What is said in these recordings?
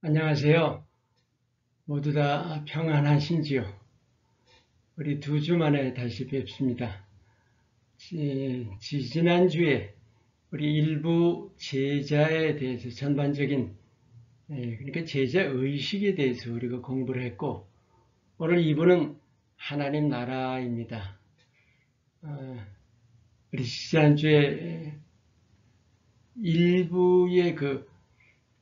안녕하세요. 모두 다 평안하신지요? 우리 2주 만에 다시 뵙습니다. 지난주에 우리 일부 제자에 대해서 전반적인, 그러니까 제자 의식에 대해서 우리가 공부를 했고, 오늘 2부는 하나님 나라입니다. 우리 지난주에 일부의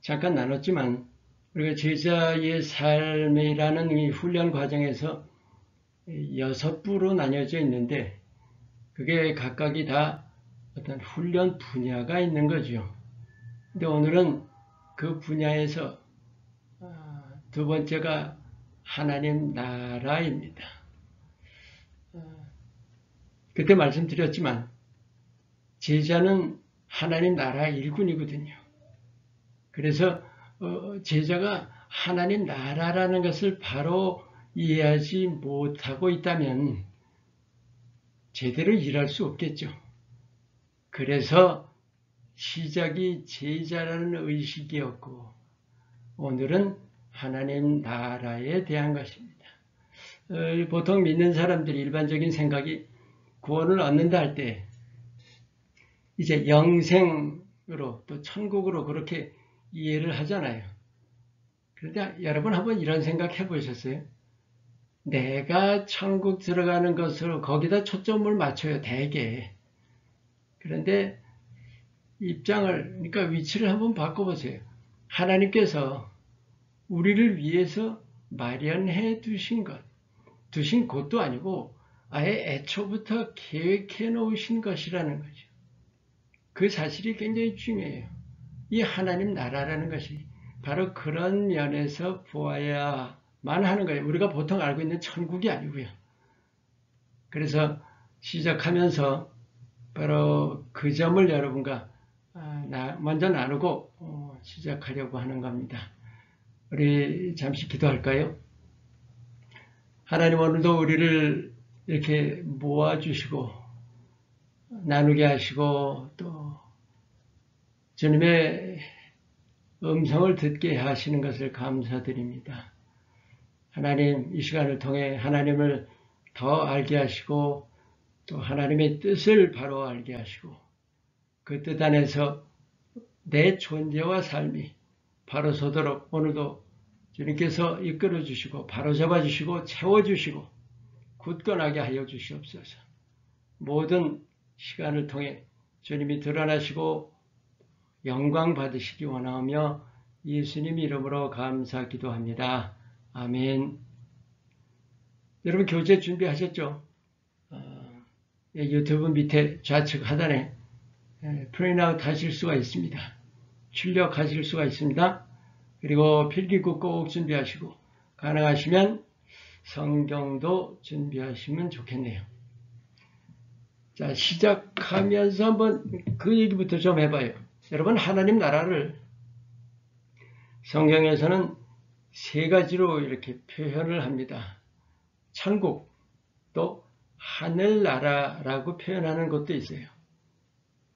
잠깐 나눴지만, 우리가 제자의 삶이라는 이 훈련 과정에서 6부로 나뉘어져 있는데, 그게 각각이 다 어떤 훈련 분야가 있는 거죠. 근데 오늘은 그 분야에서 두 번째가 하나님 나라입니다. 그때 말씀드렸지만 제자는 하나님 나라 일꾼이거든요. 그래서 제자가 하나님 나라라는 것을 바로 이해하지 못하고 있다면 제대로 일할 수 없겠죠. 그래서 시작이 제자라는 의식이었고 오늘은 하나님 나라에 대한 것입니다. 보통 믿는 사람들이 일반적인 생각이 구원을 얻는다 할 때 이제 영생으로 또 천국으로 그렇게 이해를 하잖아요. 그런데 여러분 한번 이런 생각 해보셨어요? 내가 천국 들어가는 것으로 거기다 초점을 맞춰요, 대개. 그런데 그러니까 위치를 한번 바꿔보세요. 하나님께서 우리를 위해서 마련해 두신 곳도 아니고 아예 애초부터 계획해 놓으신 것이라는 거죠. 그 사실이 굉장히 중요해요. 이 하나님 나라라는 것이 바로 그런 면에서 보아야만 하는 거예요. 우리가 보통 알고 있는 천국이 아니고요. 그래서 시작하면서 바로 그 점을 여러분과 먼저 나누고 시작하려고 하는 겁니다. 우리 잠시 기도할까요? 하나님, 오늘도 우리를 이렇게 모아주시고 나누게 하시고 또 주님의 음성을 듣게 하시는 것을 감사드립니다. 하나님, 이 시간을 통해 하나님을 더 알게 하시고 또 하나님의 뜻을 바로 알게 하시고 그 뜻 안에서 내 존재와 삶이 바로 서도록 오늘도 주님께서 이끌어 주시고 바로잡아 주시고 채워주시고 굳건하게 하여 주시옵소서. 모든 시간을 통해 주님이 드러나시고 영광 받으시기 원하며 예수님 이름으로 감사 기도합니다. 아멘. 여러분 교재 준비하셨죠? 유튜브 밑에 좌측 하단에 프린트아웃 하실 수가 있습니다. 출력하실 수가 있습니다. 그리고 필기구 꼭 준비하시고 가능하시면 성경도 준비하시면 좋겠네요. 자, 시작하면서 한번 그 얘기부터 좀 해봐요. 여러분, 하나님 나라를 성경에서는 3가지로 이렇게 표현을 합니다. 천국, 또 하늘나라라고 표현하는 것도 있어요.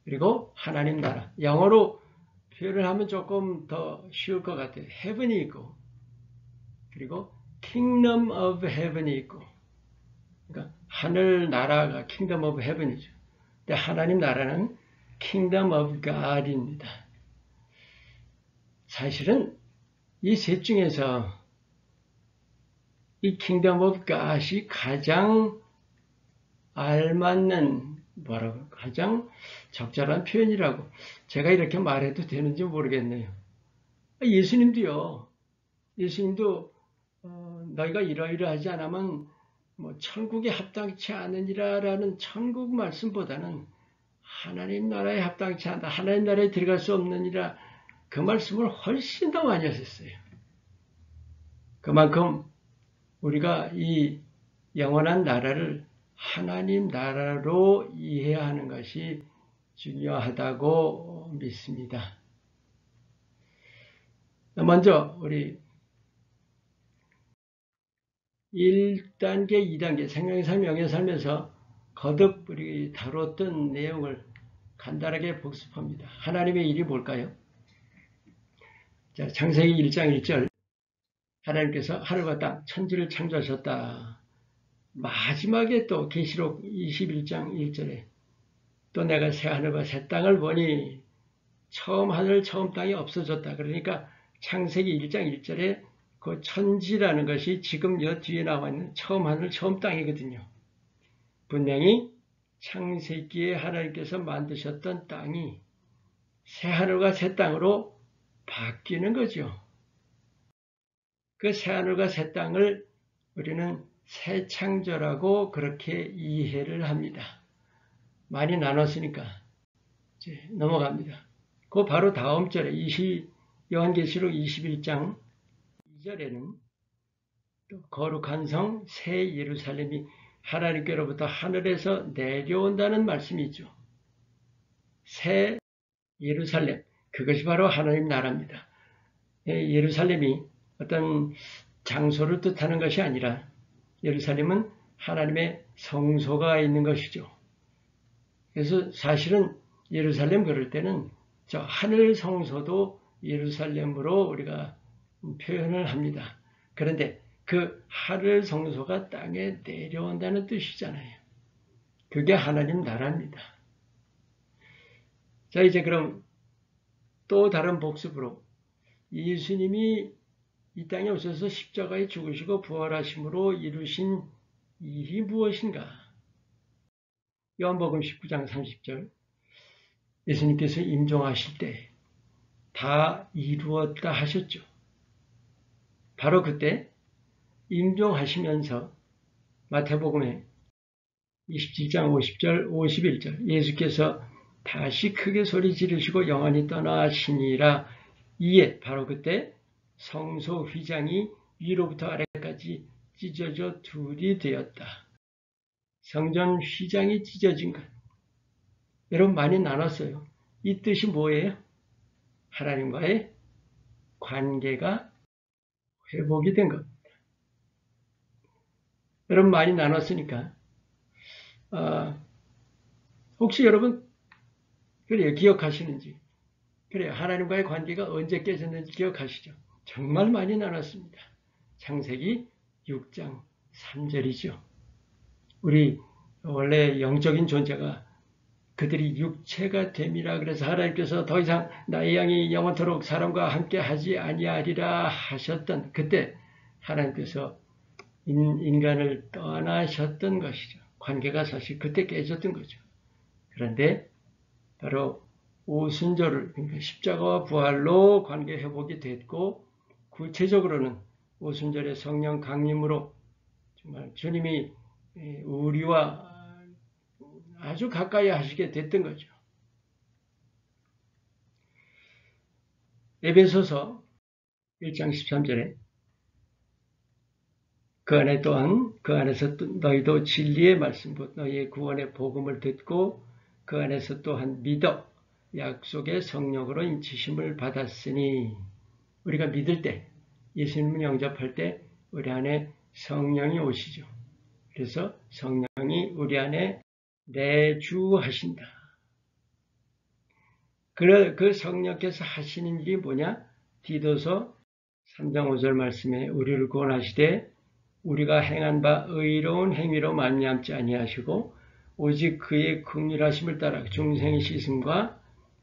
그리고 하나님 나라, 영어로 표현을 하면 조금 더 쉬울 것 같아요. heaven이 있고 그리고 kingdom of heaven이 있고, 그러니까 하늘나라가 kingdom of heaven이죠. 근데 하나님 나라는 kingdom of God입니다. 사실은 이 셋 중에서 이 kingdom of God이 가장 알맞는 가장 적절한 표현이라고 제가 이렇게 말해도 되는지 모르겠네요. 예수님도 너희가 이러이러하지 않으면 천국에 합당치 않으니라라는 천국 말씀보다는 하나님 나라에 합당치 않다, 하나님 나라에 들어갈 수 없느니라, 그 말씀을 훨씬 더 많이 하셨어요. 그만큼 우리가 이 영원한 나라를 하나님 나라로 이해하는 것이 중요하다고 믿습니다. 먼저 우리 1단계, 2단계 생명의 삶, 영의 삶에서 거듭 우리 다뤘던 내용을 간단하게 복습합니다. 하나님의 일이 뭘까요? 자, 창세기 1장 1절. 하나님께서 하늘과 땅, 천지를 창조하셨다. 마지막에 또 계시록 21장 1절에 또 내가 새 하늘과 새 땅을 보니 처음 하늘 처음 땅이 없어졌다. 그러니까 창세기 1장 1절에 그 천지라는 것이 지금 여 뒤에 나와 있는 처음 하늘 처음 땅이거든요. 분명히 창세기에 하나님께서 만드셨던 땅이 새 하늘과 새 땅으로 바뀌는 거죠. 그 새 하늘과 새 땅을 우리는 새 창조라고 그렇게 이해를 합니다. 많이 나눴으니까 이제 넘어갑니다. 그 바로 다음 절에 요한계시록 21장 2절에는 또 거룩한 성 새 예루살렘이 하나님께로부터 하늘에서 내려온다는 말씀이 있죠. 새 예루살렘, 그것이 바로 하나님 나라입니다. 예루살렘이 어떤 장소를 뜻하는 것이 아니라 예루살렘은 하나님의 성소가 있는 것이죠. 그래서 사실은 예루살렘 그럴 때는 저 하늘 성소도 예루살렘으로 우리가 표현을 합니다. 그런데 그 하늘 성소가 땅에 내려온다는 뜻이잖아요. 그게 하나님 나라입니다. 자, 이제 그럼 또 다른 복습으로 예수님이 이 땅에 오셔서 십자가에 죽으시고 부활하심으로 이루신 일이 무엇인가? 요한복음 19장 30절. 예수님께서 임종하실 때 다 이루었다 하셨죠. 바로 그때 임종하시면서 마태복음에 27장 50절, 51절 예수께서 다시 크게 소리 지르시고 영원히 떠나시니라. 이에 바로 그때 성소 휘장이 위로부터 아래까지 찢어져 둘이 되었다. 성전 휘장이 찢어진 것. 여러분 많이 나눴어요. 이 뜻이 뭐예요? 하나님과의 관계가 회복이 된 겁니다. 여러분 많이 나눴으니까 혹시 여러분 그래요 기억하시는지 그래요 하나님과의 관계가 언제 깨졌는지 기억하시죠? 정말 많이 나눴습니다. 창세기 6장 3절이죠. 우리 원래 영적인 존재가 그들이 육체가 됨이라 그래서 하나님께서 더 이상 나의 양이 영원토록 사람과 함께 하지 아니하리라 하셨던 그때 하나님께서 인간을 떠나셨던 것이죠. 관계가 사실 그때 깨졌던 거죠. 그런데 바로 오순절을 그러니까 십자가와 부활로 관계 회복이 됐고 구체적으로는 오순절의 성령 강림으로 정말 주님이 우리와 아주 가까이 하시게 됐던 거죠. 에베소서 1장 13절에 그 안에 또한 그 안에서 너희도 진리의 말씀 곧 너희의 구원의 복음을 듣고 그 안에서 또한 믿어 약속의 성령으로 인치심을 받았으니 우리가 믿을 때 예수님을 영접할 때 우리 안에 성령이 오시죠. 그래서 성령이 우리 안에 내주하신다. 그 성령께서 하시는 일이 뭐냐? 디도서 3장 5절 말씀에 우리를 구원하시되 우리가 행한 바 의로운 행위로 말미암지 아니하시고 오직 그의 긍휼하심을 따라 중생의 씻음과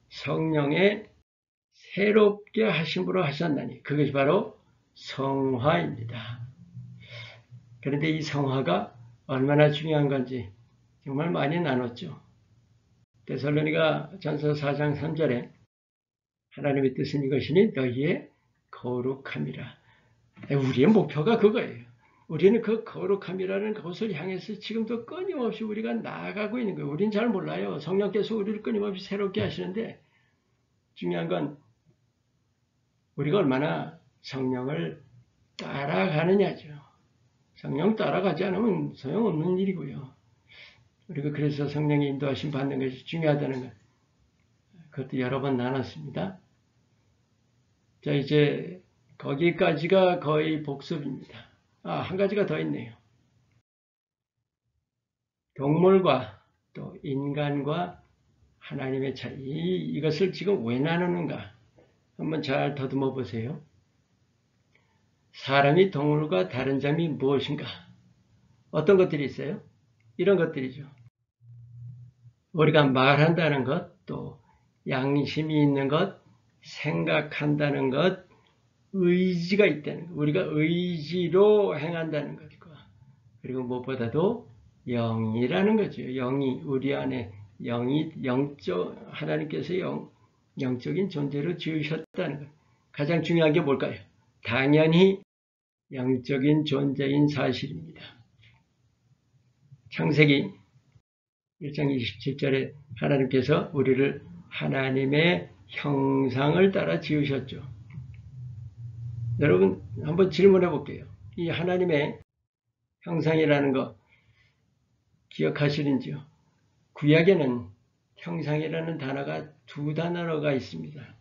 성령의 새롭게 하심으로 하셨나니 그것이 바로 성화입니다. 그런데 이 성화가 얼마나 중요한 건지 정말 많이 나눴죠. 데살로니가 전서 4장 3절에 하나님의 뜻은 이것이니 너희의 거룩함이라. 우리의 목표가 그거예요. 우리는 그 거룩함이라는 것을 향해서 지금도 끊임없이 우리가 나아가고 있는 거예요. 우리는 잘 몰라요. 성령께서 우리를 끊임없이 새롭게 하시는데 중요한 건 우리가 얼마나 성령을 따라가느냐죠. 성령 따라가지 않으면 소용없는 일이고요. 우리가 그래서 성령의 인도하심 받는 것이 중요하다는 것. 그것도 여러 번 나눴습니다. 자, 이제 거기까지가 거의 복습입니다. 한 가지가 더 있네요. 동물과 또 인간과 하나님의 차이. 이것을 지금 왜 나누는가? 한번 잘 더듬어 보세요. 사람이 동물과 다른 점이 무엇인가? 어떤 것들이 있어요? 이런 것들이죠. 우리가 말한다는 것, 또 양심이 있는 것, 생각한다는 것, 의지가 있다는 것, 우리가 의지로 행한다는 것과, 그리고 무엇보다도 영이라는 거죠. 영이 우리 안에 하나님께서 영적인 존재로 지으셨다는 것. 가장 중요한 게 뭘까요? 당연히 영적인 존재인 사실입니다. 창세기 1장 27절에 하나님께서 우리를 하나님의 형상을 따라 지으셨죠. 여러분 한번 질문해 볼게요. 이 하나님의 형상이라는 거 기억하시는지요? 구약에는 형상이라는 단어가 2단어가 있습니다.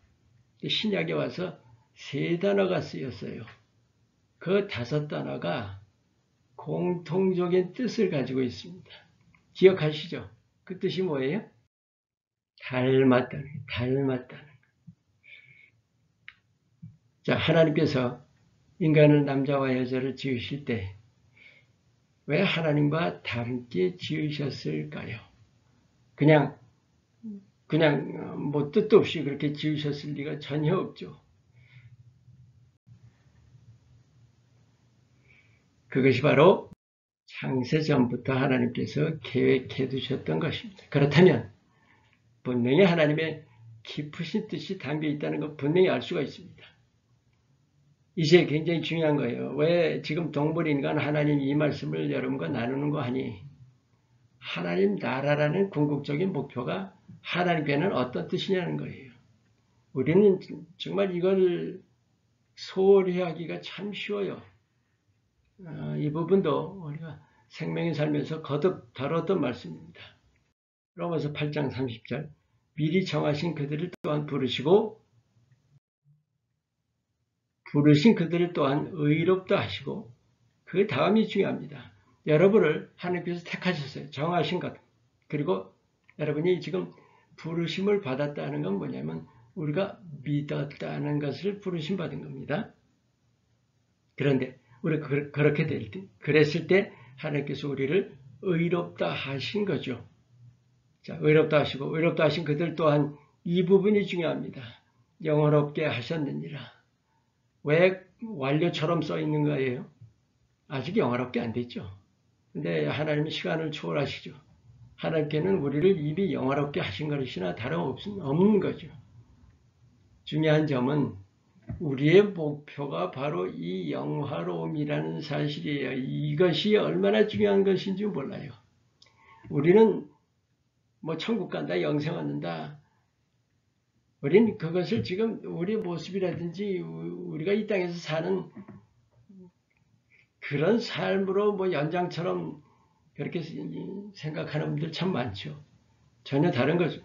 신약에 와서 3단어가 쓰였어요. 그 5단어가 공통적인 뜻을 가지고 있습니다. 기억하시죠? 그 뜻이 뭐예요? 닮았다는 거예요. 닮았다는 거예요. 자, 하나님께서 인간을 남자와 여자를 지으실 때 왜 하나님과 닮게 지으셨을까요? 그냥 뭐 뜻도 없이 그렇게 지으셨을 리가 전혀 없죠. 그것이 바로 창세전부터 하나님께서 계획해 두셨던 것입니다. 그렇다면 분명히 하나님의 깊으신 뜻이 담겨 있다는 것 분명히 알 수가 있습니다. 이제 굉장히 중요한 거예요. 왜 지금 동물인간 하나님 이 말씀을 여러분과 나누는 거 하니 하나님 나라라는 궁극적인 목표가 하나님께는 어떤 뜻이냐는 거예요. 우리는 정말 이걸 소홀히 하기가 참 쉬워요. 이 부분도 우리가 생명의 삶에서 거듭 다뤘던 말씀입니다. 로마서 8장 30절 미리 정하신 그들을 또한 부르신 그들을 또한 의롭다 하시고 그 다음이 중요합니다. 여러분을 하나님께서 택하셨어요. 정하신 것. 그리고 여러분이 지금 부르심을 받았다는 건 뭐냐면 우리가 믿었다는 것을 부르심 받은 겁니다. 그런데 우리가 그렇게 될 때, 그랬을 때 하나님께서 우리를 의롭다 하신 거죠. 자, 의롭다 하시고 의롭다 하신 그들 또한 이 부분이 중요합니다. 영원롭게 하셨느니라. 왜 완료처럼 써 있는 거예요? 아직 영원롭게 안 됐죠. 근데 하나님이 시간을 초월하시죠. 하나님께는 우리를 이미 영원롭게 하신 것이나 다름없는 거죠. 중요한 점은 우리의 목표가 바로 이 영화로움이라는 사실이에요. 이것이 얼마나 중요한 것인지 몰라요. 우리는 뭐 천국 간다, 영생 얻는다. 우리는 그것을 지금 우리 모습이라든지 우리가 이 땅에서 사는 그런 삶으로 뭐 연장처럼 그렇게 생각하는 분들 참 많죠. 전혀 다른 거죠.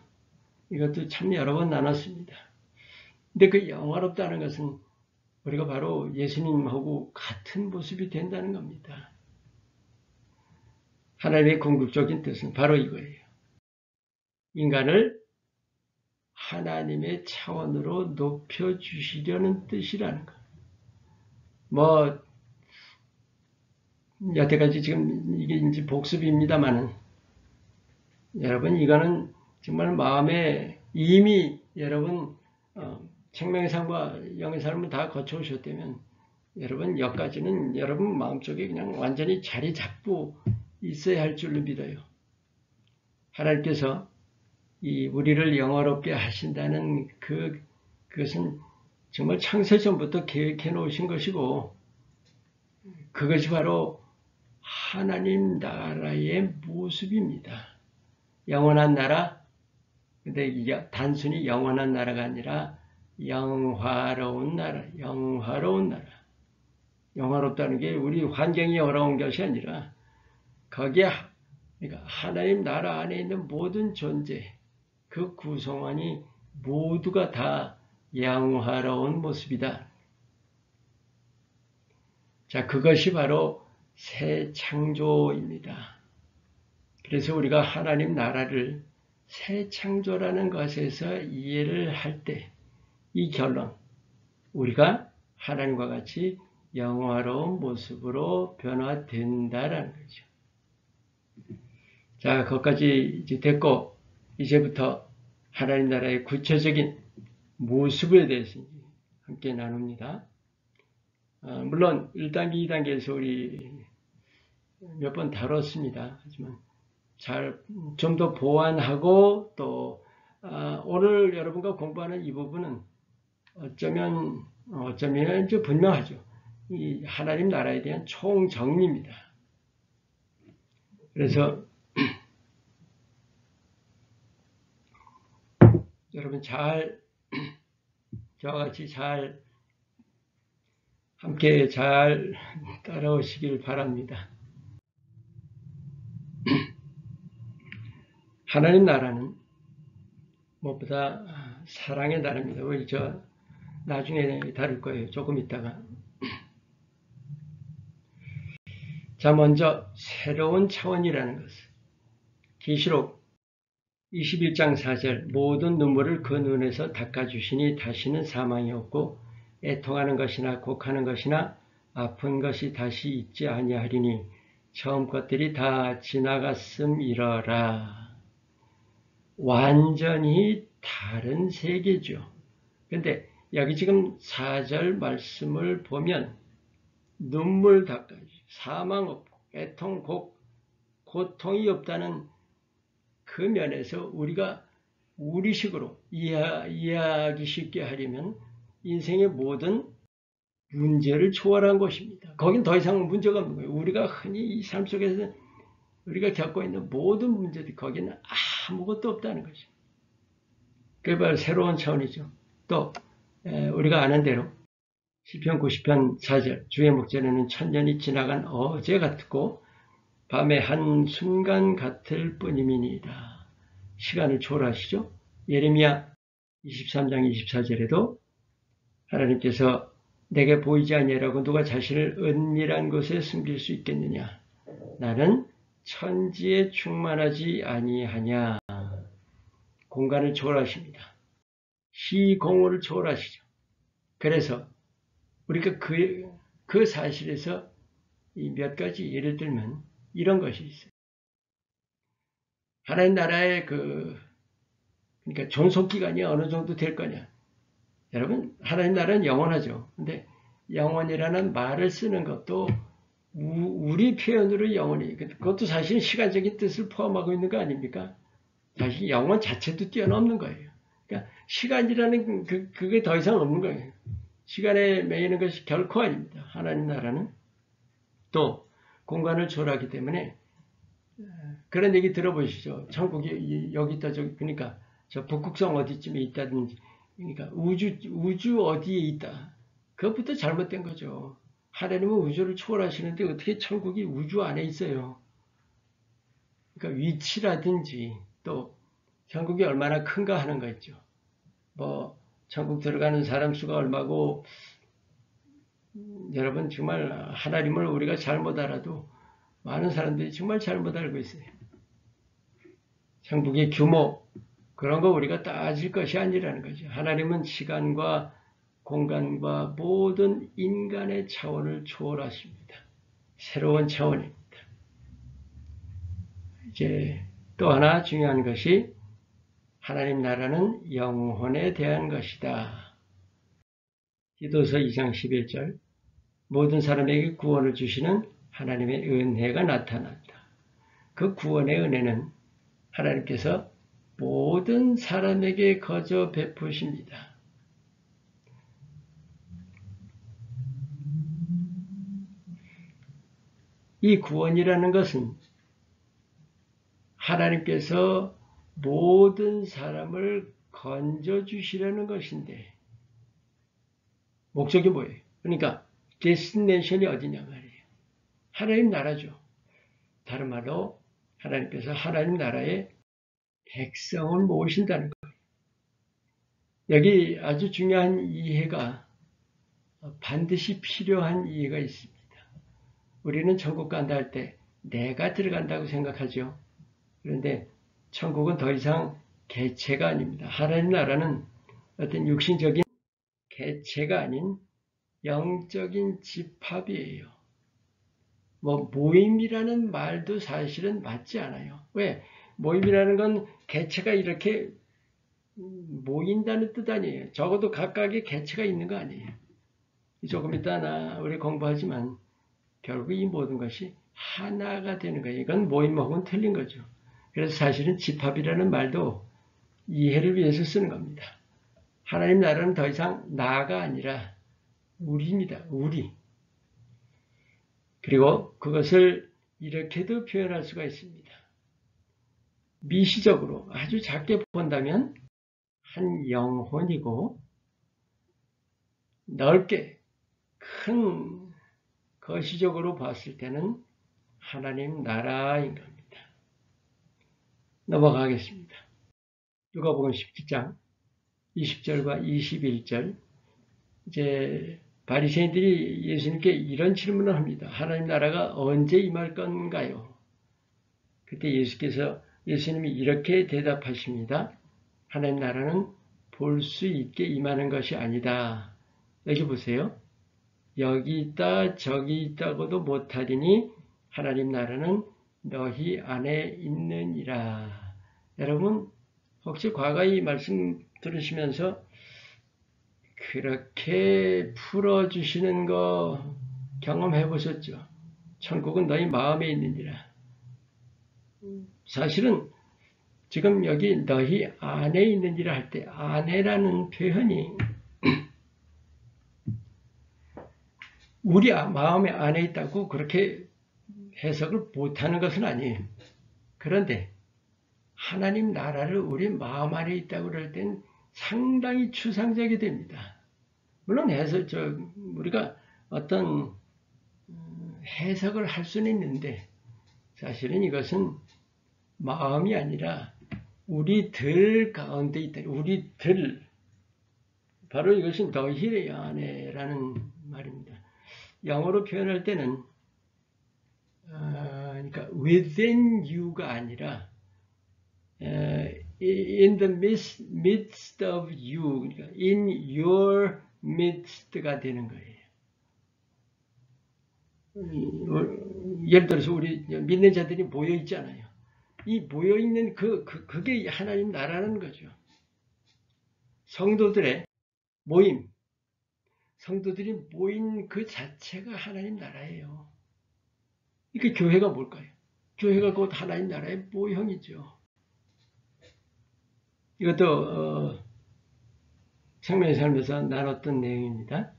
이것도 참 여러 번 나눴습니다. 근데 그 영화롭다는 것은 우리가 바로 예수님하고 같은 모습이 된다는 겁니다. 하나님의 궁극적인 뜻은 바로 이거예요. 인간을 하나님의 차원으로 높여주시려는 뜻이라는 것. 뭐 여태까지 지금 이게 이제 복습입니다만은 여러분 이거는 정말 마음에 이미 여러분 생명의 삶과 영의 삶을 다 거쳐오셨다면 여러분 여기까지는 여러분 마음속에 그냥 완전히 자리 잡고 있어야 할 줄로 믿어요. 하나님께서 이 우리를 영화롭게 하신다는 그것은 정말 창세전부터 계획해 놓으신 것이고 그것이 바로 하나님 나라의 모습입니다. 영원한 나라, 근데 이게 단순히 영원한 나라가 아니라 영화로운 나라, 영화로운 나라. 영화롭다는 게 우리 환경이 어려운 것이 아니라 거기에 그러니까 하나님 나라 안에 있는 모든 존재, 그 구성원이 모두가 다 영화로운 모습이다. 자, 그것이 바로 새 창조입니다. 그래서 우리가 하나님 나라를 새 창조라는 것에서 이해를 할 때 이 결론, 우리가 하나님과 같이 영화로운 모습으로 변화된다라는 거죠. 자, 거기까지 이제 됐고, 이제부터 하나님 나라의 구체적인 모습에 대해서 함께 나눕니다. 물론 1단계, 2단계에서 우리 몇 번 다뤘습니다. 하지만 좀 더 보완하고 또 오늘 여러분과 공부하는 이 부분은 어쩌면 이제 분명하죠. 이 하나님 나라에 대한 총정리입니다. 그래서 여러분 저와 같이 함께 잘 따라오시길 바랍니다. 하나님 나라는 무엇보다 사랑의 나라입니다. 우리 나중에 다룰 거예요. 조금 있다가. 자, 먼저 새로운 차원이라는 것은 계시록 21장 4절 모든 눈물을 그 눈에서 닦아주시니 다시는 사망이 없고 애통하는 것이나 곡하는 것이나 아픈 것이 다시 있지 아니하리니 처음 것들이 다 지나갔음이러라. 완전히 다른 세계죠. 근데 여기 지금 4절 말씀을 보면 눈물 닦아주시, 사망 없고 애통, 고통이 없다는 그 면에서 우리가 우리식으로 이해하기 쉽게 하려면 인생의 모든 문제를 초월한 것입니다. 거긴 더 이상 문제가 없는 거예요. 우리가 흔히 이 삶 속에서 우리가 겪고 있는 모든 문제들이 거기는 아무것도 없다는 거죠. 그게 바로 새로운 차원이죠. 또 우리가 아는 대로 시편 90편 4절 주의 목전에는 천년이 지나간 어제 같고 밤의 한순간 같을 뿐임이니이다. 시간을 초월하시죠. 예레미야 23장 24절에도 하나님께서 내게 보이지 아니하라고 누가 자신을 은밀한 곳에 숨길 수 있겠느냐. 나는 천지에 충만하지 아니하냐. 공간을 초월하십니다. 시공호를 초월하시죠. 그래서 우리가 그 사실에서 이 몇 가지 예를 들면 이런 것이 있어요. 하나님 나라의 그러니까 존속기간이 어느 정도 될 거냐. 여러분, 하나님 나라는 영원하죠. 근데 영원이라는 말을 쓰는 것도 우리 표현으로 영원히, 그것도 사실 시간적인 뜻을 포함하고 있는 거 아닙니까? 사실 영원 자체도 뛰어넘는 거예요. 그러니까 시간이라는 그게 더 이상 없는 거예요. 시간에 매이는 것이 결코 아닙니다. 하나님 나라는 또 공간을 초월하기 때문에 그런 얘기 들어보시죠. 천국이 여기 있다 저기, 그러니까 저 북극성 어디쯤에 있다든지, 그러니까 우주 어디에 있다. 그것부터 잘못된 거죠. 하나님은 우주를 초월하시는데 어떻게 천국이 우주 안에 있어요. 그러니까 위치라든지 또 천국이 얼마나 큰가 하는 거 있죠. 뭐 천국 들어가는 사람 수가 얼마고, 여러분 정말 하나님을 우리가 잘못 알아도 많은 사람들이 정말 잘못 알고 있어요. 천국의 규모 그런 거 우리가 따질 것이 아니라는 거죠. 하나님은 시간과 공간과 모든 인간의 차원을 초월하십니다. 새로운 차원입니다. 이제 또 하나 중요한 것이 하나님 나라는 영혼에 대한 것이다. 디도서 2장 11절 모든 사람에게 구원을 주시는 하나님의 은혜가 나타난다. 그 구원의 은혜는 하나님께서 모든 사람에게 거저 베푸십니다. 이 구원이라는 것은 하나님께서 모든 사람을 건져주시려는 것인데 목적이 뭐예요? 그러니까 데스티네이션이 어디냐 말이에요. 하나님 나라죠. 다른 말로 하나님께서 하나님 나라의 백성을 모으신다는 거예요. 여기 아주 중요한 이해가 반드시 필요한 이해가 있습니다. 우리는 천국 간다 할 때 내가 들어간다고 생각하죠. 그런데 천국은 더 이상 개체가 아닙니다. 하나님 나라는 어떤 육신적인 개체가 아닌 영적인 집합이에요. 모임이라는 말도 사실은 맞지 않아요. 왜? 모임이라는 건 개체가 이렇게 모인다는 뜻 아니에요. 적어도 각각의 개체가 있는 거 아니에요. 조금 이따 우리 공부하지만 결국 이 모든 것이 하나가 되는 거예요. 이건 모임하고는 틀린 거죠. 그래서 사실은 집합이라는 말도 이해를 위해서 쓰는 겁니다. 하나님 나라는 더 이상 나가 아니라 우리입니다. 우리. 그리고 그것을 이렇게도 표현할 수가 있습니다. 미시적으로 아주 작게 본다면 한 영혼이고 넓게 큰 거시적으로 봤을 때는 하나님 나라인 겁니다. 넘어가겠습니다. 누가복음 17장 20절과 21절. 이제 바리새인들이 예수님께 이런 질문을 합니다. 하나님 나라가 언제 임할 건가요? 그때 예수님이 이렇게 대답하십니다. 하나님 나라는 볼 수 있게 임하는 것이 아니다. 여기 보세요. 여기 있다 저기 있다고도 못하리니 하나님 나라는 너희 안에 있느니라. 여러분 혹시 과거 이 말씀 들으시면서 그렇게 풀어주시는 거 경험해 보셨죠? 천국은 너희 마음에 있느니라. 사실은 지금 여기 너희 안에 있느니라 할 때 안에라는 표현이 우리 마음의 안에 있다고 그렇게 해석을 못하는 것은 아니에요. 그런데 하나님 나라를 우리 마음 안에 있다고 그럴 땐 상당히 추상적이 됩니다. 물론 우리가 어떤 해석을 할 수는 있는데 사실은 이것은 마음이 아니라 우리들 가운데 있다. 우리들. 바로 이것이 너희 안에라는 말입니다. 영어로 표현할 때는 그러니까 within you가 아니라 in the midst of you, 그러니까 in your midst가 되는 거예요. 예를 들어서 우리 믿는 자들이 모여 있잖아요. 이 모여 있는 그게 하나님 나라는 거죠. 성도들의 모임, 성도들이 모인 그 자체가 하나님 나라예요. 그 교회가 뭘까요? 교회가 곧 하나님 나라의 모형이죠. 이것도 생명의 삶에서 나눴던 내용입니다.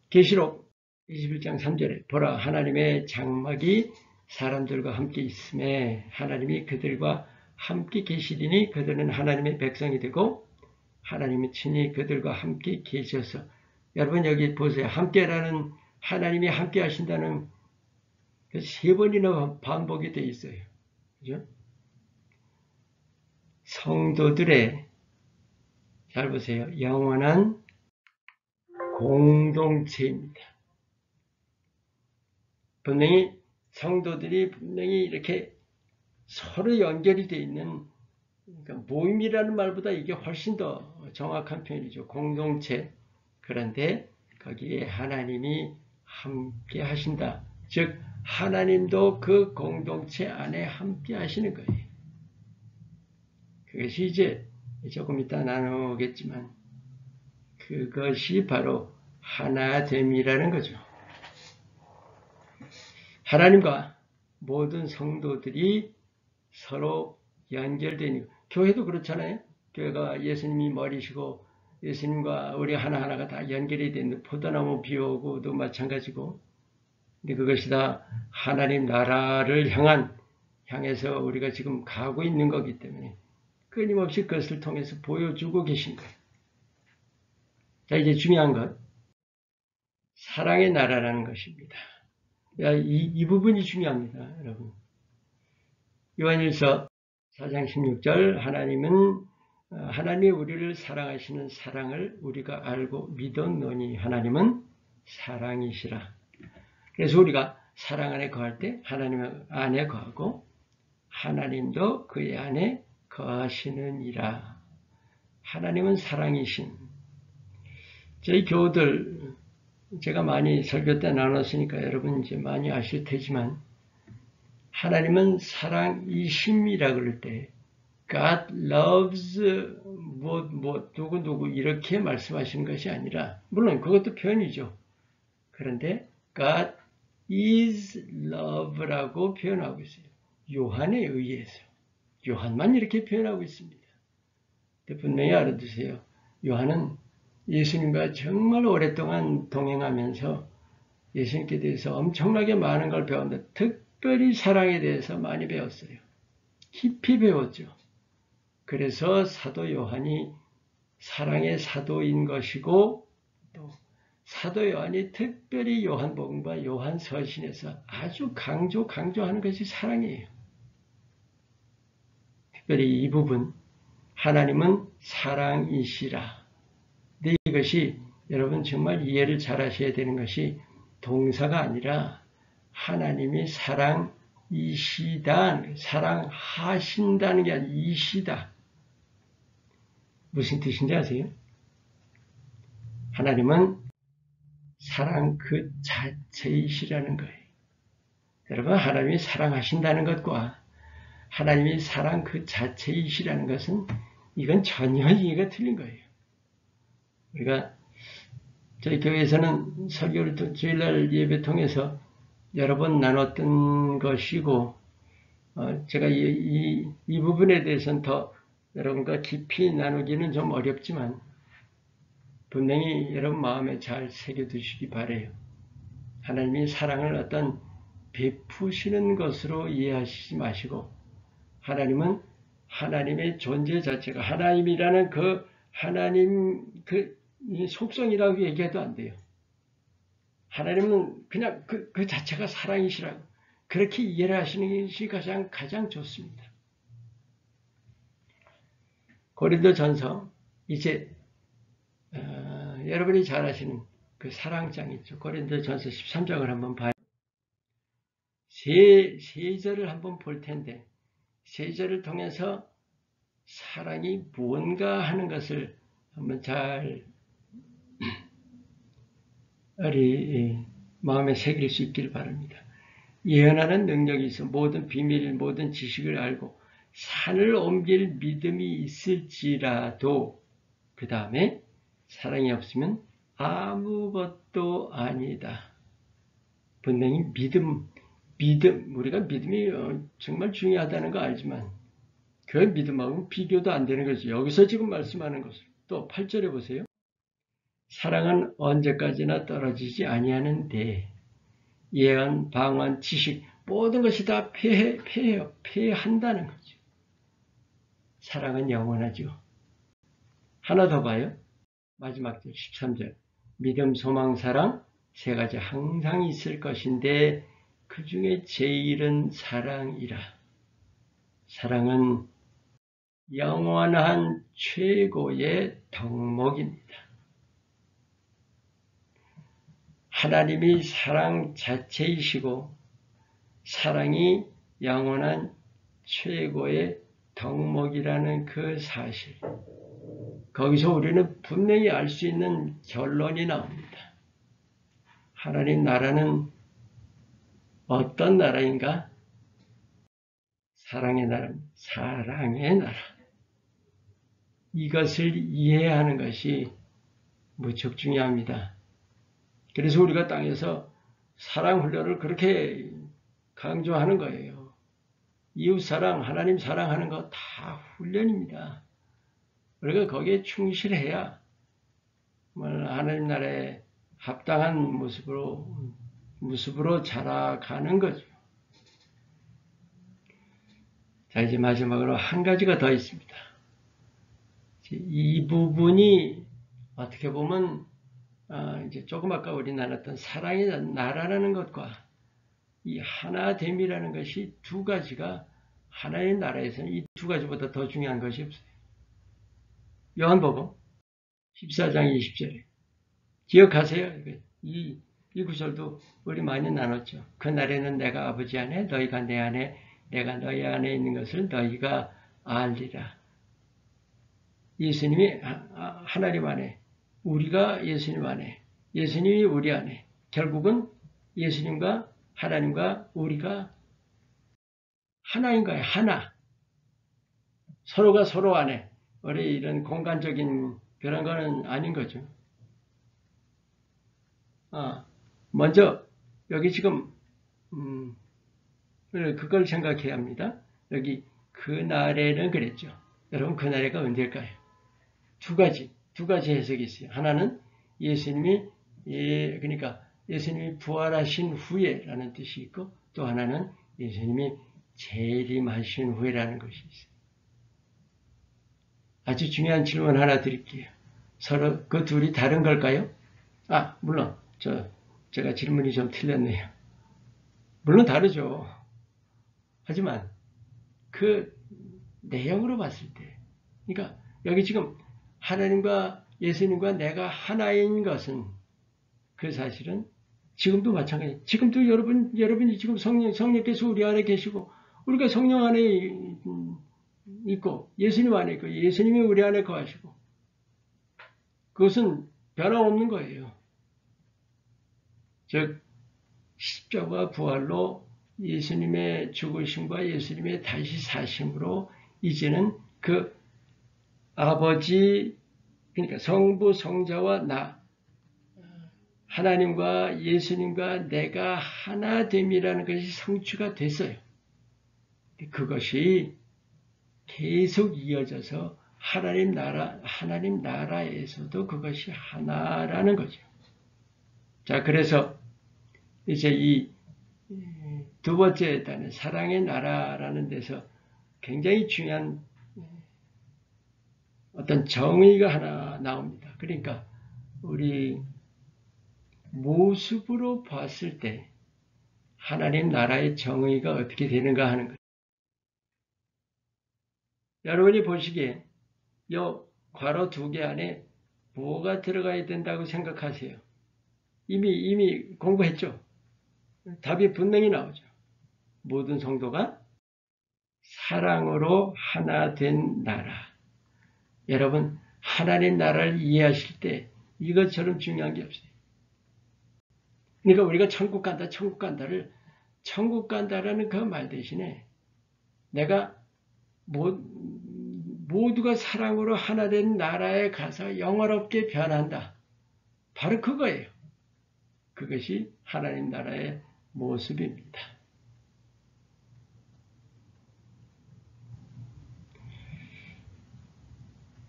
계시록 21장 3절에 보라 하나님의 장막이 사람들과 함께 있음에 하나님이 그들과 함께 계시리니 그들은 하나님의 백성이 되고 하나님이 친히 그들과 함께 계셔서 여러분 여기 보세요. 함께라는 하나님이 함께 하신다는 그 3번이나 반복이 되어 있어요. 그죠? 성도들의 잘 보세요. 영원한 공동체입니다. 분명히 성도들이 분명히 이렇게 서로 연결이 되어 있는 그러니까 모임이라는 말보다 이게 훨씬 더 정확한 표현이죠. 공동체. 그런데 거기에 하나님이 함께 하신다. 즉 하나님도 그 공동체 안에 함께 하시는 거예요. 그것이 이제 조금 이따 나누겠지만 그것이 바로 하나됨이라는 거죠. 하나님과 모든 성도들이 서로 연결되는 교회도 그렇잖아요. 교회가 예수님이 머리시고 예수님과 우리 하나하나가 다 연결이 되는 포도나무 비오고도 마찬가지고 근데 그것이 다 하나님 나라를 향해서 우리가 지금 가고 있는 거기 때문에 끊임없이 그것을 통해서 보여주고 계신 거예요. 자, 이제 중요한 것. 사랑의 나라라는 것입니다. 이 부분이 중요합니다, 여러분. 요한일서 4장 16절 하나님이 우리를 사랑하시는 사랑을 우리가 알고 믿었노니 하나님은 사랑이시라. 그래서 우리가 사랑 안에 거할 때 하나님 안에 거하고 하나님도 그의 안에 거하시느니라. 하나님은 사랑이신 저희 교우들 제가 많이 설교 때 나눴으니까 여러분 이제 많이 아실 테지만 하나님은 사랑이심이라 그럴 때 God loves 누구 이렇게 말씀하시는 것이 아니라 물론 그것도 표현이죠. 그런데 God is love라고 표현하고 있어요. 요한에 의해서. 요한만 이렇게 표현하고 있습니다. 분명히 알아두세요. 요한은 예수님과 정말 오랫동안 동행하면서 예수님께 대해서 엄청나게 많은 걸 배웠는데 특별히 사랑에 대해서 많이 배웠어요. 깊이 배웠죠. 그래서 사도 요한이 사랑의 사도인 것이고 또 사도 요한이 특별히 요한복음과 요한서신에서 아주 강조하는 것이 사랑이에요. 특별히 이 부분 하나님은 사랑이시라. 근데 이것이 여러분 정말 이해를 잘 하셔야 되는 것이 동사가 아니라 하나님이 사랑이시다, 사랑하신다는 게 아니라 이시다. 무슨 뜻인지 아세요? 하나님은 사랑 그 자체이시라는 거예요. 여러분 하나님이 사랑하신다는 것과 하나님이 사랑 그 자체이시라는 것은 이건 전혀 이해가 틀린 거예요. 우리가 저희 교회에서는 설교를 주일날 예배 통해서 여러 번 나눴던 것이고 제가 이 부분에 대해서는 더 여러분과 깊이 나누기는 좀 어렵지만 분명히 여러분 마음에 잘 새겨두시기 바라요. 하나님이 사랑을 어떤 베푸시는 것으로 이해하시지 마시고 하나님은 하나님의 존재 자체가 하나님이라는 그 하나님 그 속성이라고 얘기해도 안 돼요. 하나님은 그냥 그 자체가 사랑이시라고 그렇게 이해를 하시는 것이 가장 좋습니다. 고린도전서 이제 여러분이 잘 아시는 그 사랑장 있죠. 고린도전서 13장을 한번 봐요. 세 절을 한번 볼 텐데 세 절을 통해서 사랑이 무언가 하는 것을 한번 잘 마음에 새길 수 있기를 바랍니다. 예언하는 능력이 있어 모든 비밀, 모든 지식을 알고 산을 옮길 믿음이 있을지라도 그 다음에 사랑이 없으면 아무것도 아니다. 분명히 믿음, 우리가 믿음이 정말 중요하다는 거 알지만 그 믿음하고는 비교도 안 되는 거죠. 여기서 지금 말씀하는 것을 또 8절에 보세요. 사랑은 언제까지나 떨어지지 아니하는데 예언, 방언, 지식 모든 것이 다 패한다는 거죠. 사랑은 영원하죠. 하나 더 봐요. 마지막 절 13절. 믿음, 소망, 사랑 세 가지 항상 있을 것인데 그 중에 제일은 사랑이라. 사랑은 영원한 최고의 덕목입니다. 하나님이 사랑 자체이시고 사랑이 영원한 최고의 덕목이라는 그 사실. 거기서 우리는 분명히 알 수 있는 결론이 나옵니다. 하나님 나라는 어떤 나라인가? 사랑의 나라입니다. 사랑의 나라. 이것을 이해하는 것이 무척 중요합니다. 그래서 우리가 땅에서 사랑 훈련을 그렇게 강조하는 거예요. 이웃 사랑, 하나님 사랑하는 거 다 훈련입니다. 우리가 거기에 충실해야 하나님 나라에 합당한 모습으로 자라가는 거죠. 자, 이제 마지막으로 한 가지가 더 있습니다. 이 부분이 어떻게 보면 이제 조금 아까 우리 나눴던 사랑의 나라라는 것과 이 하나됨이라는 것이 두 가지가 하나의 나라에서는 이 두 가지보다 더 중요한 것이 없어요. 요한복음 14장 20절에 기억하세요? 이 구절도 우리 많이 나눴죠. 그날에는 내가 아버지 안에 너희가 내 안에 내가 너희 안에 있는 것을 너희가 알리라. 예수님이 하나님 안에 우리가 예수님 안에, 예수님이 우리 안에, 결국은 예수님과 하나님과 우리가 하나인 거예요. 하나. 서로가 서로 안에. 우리 이런 공간적인 그런 거는 아닌 거죠. 먼저 여기 지금 그걸 생각해야 합니다. 여기 그날에는 그랬죠. 여러분 그날에가 언제일까요? 두 가지 해석이 있어요. 하나는 예수님이 그러니까 예수님이 부활하신 후에라는 뜻이 있고 또 하나는 예수님이 재림하신 후에라는 것이 있어요. 아주 중요한 질문 하나 드릴게요. 서로 그 둘이 다른 걸까요? 물론 제가 질문이 좀 틀렸네요. 물론 다르죠. 하지만 그 내용으로 봤을 때, 그러니까 여기 지금 하나님과 예수님과 내가 하나인 것은 그 사실은 지금도 마찬가지. 지금도 여러분이 지금 성령께서 우리 안에 계시고 우리가 성령 안에 있고 예수님 안에 있고 예수님이 우리 안에 거하시고 그것은 변함없는 거예요. 즉 십자가 부활로 예수님의 죽으심과 예수님의 다시 사심으로 이제는 그 아버지 그러니까 성부 성자와 나 하나님과 예수님과 내가 하나됨이라는 것이 성취가 됐어요. 그것이 계속 이어져서 하나님 나라에서도 그것이 하나라는 거죠. 자, 그래서 이제 이 두 번째 단어, 사랑의 나라라는 데서 굉장히 중요한 어떤 정의가 하나 나옵니다. 그러니까 우리 모습으로 봤을 때 하나님 나라의 정의가 어떻게 되는가 하는 거예요. 여러분이 보시기에 이 괄호 두 개 안에 뭐가 들어가야 된다고 생각하세요? 이미 공부했죠? 답이 분명히 나오죠. 모든 성도가 사랑으로 하나 된 나라. 여러분 하나님 나라를 이해하실 때 이것처럼 중요한 게 없어요. 그러니까 우리가 천국 간다를 천국 간다라는 그 말 대신에 내가 모두가 사랑으로 하나 된 나라에 가서 영원롭게 변한다. 바로 그거예요. 그것이 하나님 나라의 모습입니다.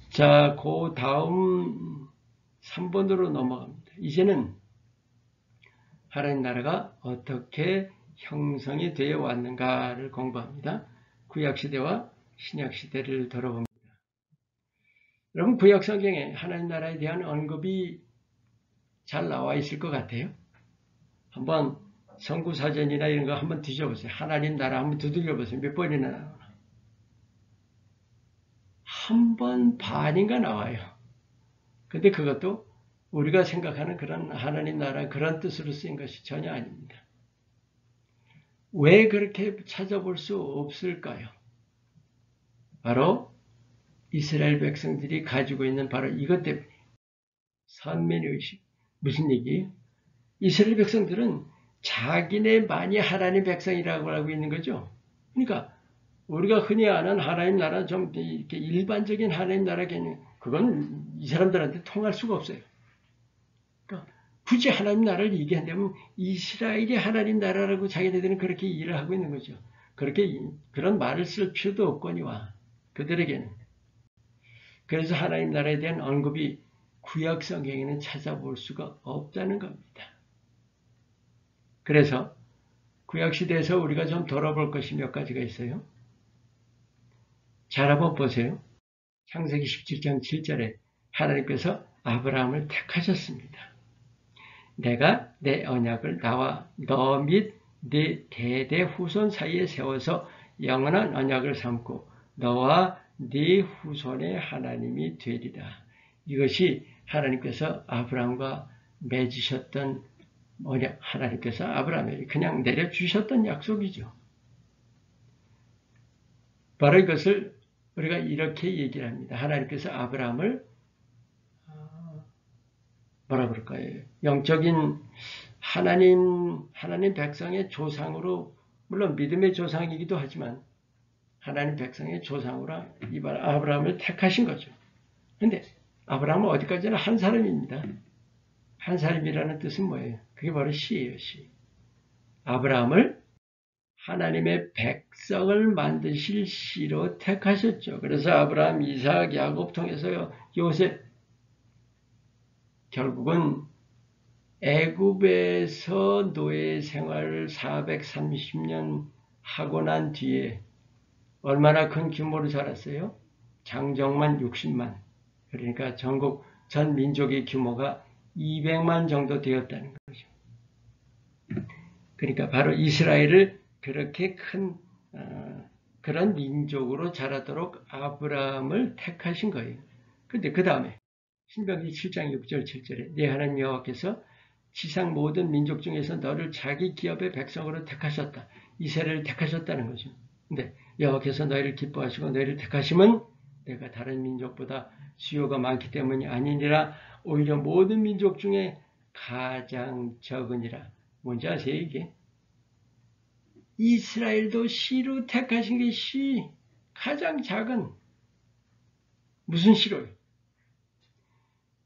자, 그 다음 3번으로 넘어갑니다. 이제는 하나님 나라가 어떻게 형성이 되어 왔는가를 공부합니다. 구약시대와 신약시대를 돌아봅니다. 여러분 구약성경에 하나님 나라에 대한 언급이 잘 나와 있을 것 같아요. 한번 성구사전이나 이런 거 한번 뒤져보세요. 하나님 나라 한번 두들겨보세요. 몇 번이나 나오나. 한 번 반인가 나와요. 근데 그것도 우리가 생각하는 그런 하나님 나라 그런 뜻으로 쓰인 것이 전혀 아닙니다. 왜 그렇게 찾아볼 수 없을까요? 바로 이스라엘 백성들이 가지고 있는 바로 이것 때문에 선민의식. 무슨 얘기예요? 이스라엘 백성들은 자기네만이 하나님 백성이라고 알고 있는 거죠. 그러니까 우리가 흔히 아는 하나님 나라 좀 이렇게 일반적인 하나님 나라 개념 그건 이 사람들한테 통할 수가 없어요. 그러니까 굳이 하나님 나라를 얘기한다면 이스라엘이 하나님 나라라고 자기네들은 그렇게 이해를 하고 있는 거죠. 그런 말을 쓸 필요도 없거니와 그들에게는. 그래서 하나님 나라에 대한 언급이 구약 성경에는 찾아볼 수가 없다는 겁니다. 그래서 구약 시대에서 우리가 좀 돌아볼 것이 몇 가지가 있어요. 잘 한번 보세요. 창세기 17장 7절에 하나님께서 아브라함을 택하셨습니다. 내가 내 언약을 나와 너 및 네 대대 후손 사이에 세워서 영원한 언약을 삼고 너와 네 후손의 하나님이 되리라. 이것이 하나님께서 아브라함과 맺으셨던 언약, 하나님께서 아브라함에게 그냥 내려주셨던 약속이죠. 바로 이것을 우리가 이렇게 얘기를 합니다. 하나님께서 아브라함을 뭐라 그럴까요? 영적인 하나님 백성의 조상으로, 물론 믿음의 조상이기도 하지만 하나님 백성의 조상으로 이발 아브라함을 택하신 거죠. 근데 아브라함은 어디까지나 한 사람입니다. 한 사람이라는 뜻은 뭐예요? 그게 바로 씨예요, 씨. 아브라함을 하나님의 백성을 만드실 씨로 택하셨죠. 그래서 아브라함, 이삭, 야곱 통해서 요셉, 결국은 애굽에서 노예 생활을 430년 하고 난 뒤에 얼마나 큰 규모로 자랐어요? 장정만 60만. 그러니까 전국 전 민족의 규모가 200만 정도 되었다는 거죠. 그러니까 바로 이스라엘을 그렇게 큰 그런 민족으로 자라도록 아브라함을 택하신 거예요. 근데 그 다음에 신명기 7장 6절 7절에 네 하나님 여호와께서 지상 모든 민족 중에서 너를 자기 기업의 백성으로 택하셨다. 이스라엘을 택하셨다는 거죠. 근데 여호와께서 너희를 기뻐하시고 너희를 택하심은 내가 다른 민족보다 수요가 많기 때문이 아니니라. 오히려 모든 민족 중에 가장 적으니라. 뭔지 아세요 이게? 이스라엘도 씨로 택하신 게 씨, 가장 작은 무슨 씨로요?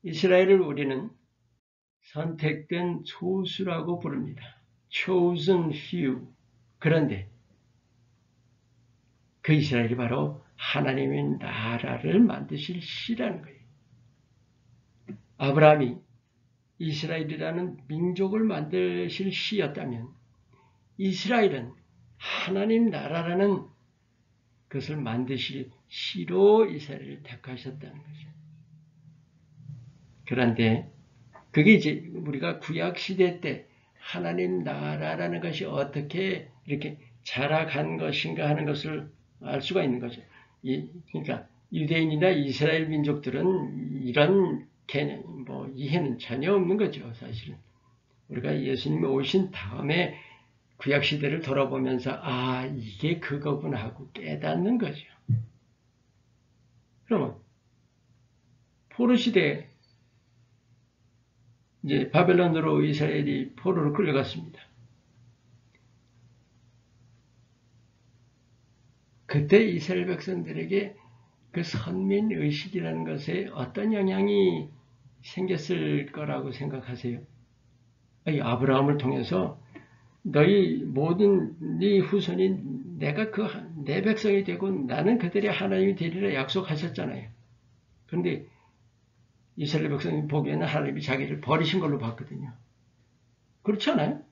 이스라엘을 우리는 선택된 소수라고 부릅니다. chosen few. 그런데 그 이스라엘이 바로 하나님의 나라를 만드실 씨라는 거예요. 아브라함이 이스라엘이라는 민족을 만드실 씨였다면 이스라엘은 하나님 나라라는 그것을 만드실 씨로 이스라엘을 택하셨다는 거죠. 그런데 그게 이제 우리가 구약시대 때 하나님 나라라는 것이 어떻게 이렇게 자라간 것인가 하는 것을 알 수가 있는 거죠. 그러니까 유대인이나 이스라엘 민족들은 이런 개념, 이해는 전혀 없는 거죠, 사실은. 우리가 예수님이 오신 다음에 구약시대를 돌아보면서, 아, 이게 그거구나 하고 깨닫는 거죠. 그러면, 포로시대, 이제 바벨론으로 이스라엘이 포로로 끌려갔습니다. 그때 이스라엘 백성들에게 그 선민의식이라는 것에 어떤 영향이 생겼을 거라고 생각하세요? 아브라함을 통해서 너희 모든 네 후손이 내가 내 백성이 되고 나는 그들의 하나님이 되리라 약속하셨잖아요. 그런데 이스라엘 백성이 보기에는 하나님이 자기를 버리신 걸로 봤거든요. 그렇지 않아요?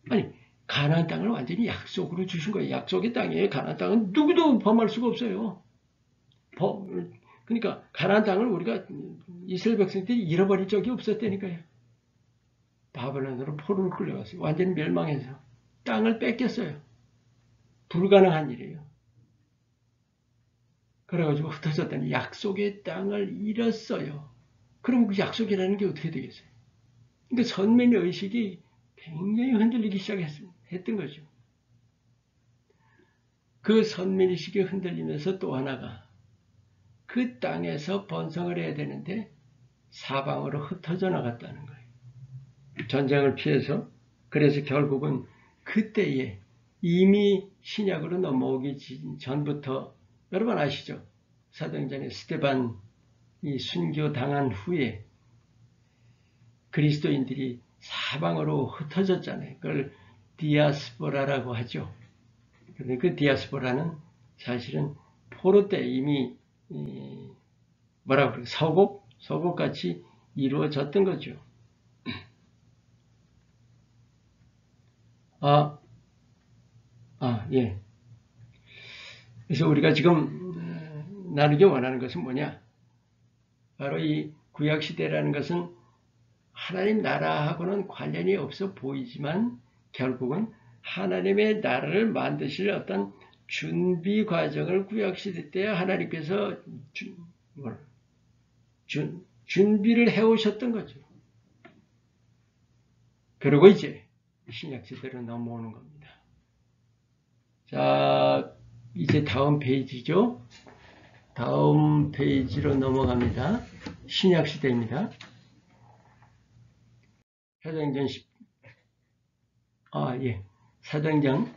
아니, 가나안 땅을 완전히 약속으로 주신 거예요. 약속의 땅이에요. 가나안 땅은 누구도 범할 수가 없어요. 그러니까 가나안 땅을 우리가 이스라엘 백성들이 잃어버릴 적이 없었다니까요. 바벨론으로 포로로 끌려갔어요. 완전히 멸망해서 땅을 뺏겼어요. 불가능한 일이에요. 그래가지고 흩어졌더니 약속의 땅을 잃었어요. 그럼 그 약속이라는 게 어떻게 되겠어요? 그러니까 선민의 의식이 굉장히 흔들리기 시작했던 거죠. 그 선민의식이 흔들리면서 또 하나가 그 땅에서 번성을 해야 되는데 사방으로 흩어져 나갔다는 거예요. 전쟁을 피해서. 그래서 결국은 그때에 이미 신약으로 넘어오기 전부터 여러분 아시죠? 사도행전에 스데반이 순교당한 후에 그리스도인들이 사방으로 흩어졌잖아요. 그걸 디아스포라라고 하죠. 그런데 그 디아스포라는 사실은 포로 때 이미 뭐라고 그래요? 서곡같이 이루어졌던 거죠. 예. 그래서 우리가 지금 나누기 원하는 것은 뭐냐? 바로 이 구약시대라는 것은 하나님 나라하고는 관련이 없어 보이지만 결국은 하나님의 나라를 만드실 어떤 준비 과정을 구약시대 때 하나님께서 준비를 해오셨던 거죠. 그리고 이제 신약시대로 넘어오는 겁니다. 자, 이제 다음 페이지죠. 다음 페이지로 넘어갑니다. 신약시대입니다. 사도행전 예. 사도행전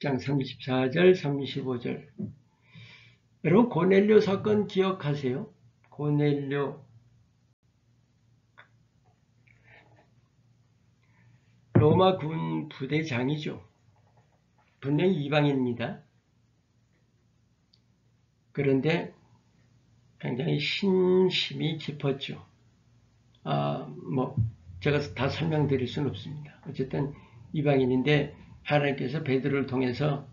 10장 34절, 35절. 여러분, 고넬료 사건 기억하세요? 고넬료. 로마 군 부대장이죠. 분명히 이방인입니다. 그런데 굉장히 신심이 깊었죠. 제가 다 설명드릴 수는 없습니다. 어쨌든 이방인인데 하나님께서 베드로를 통해서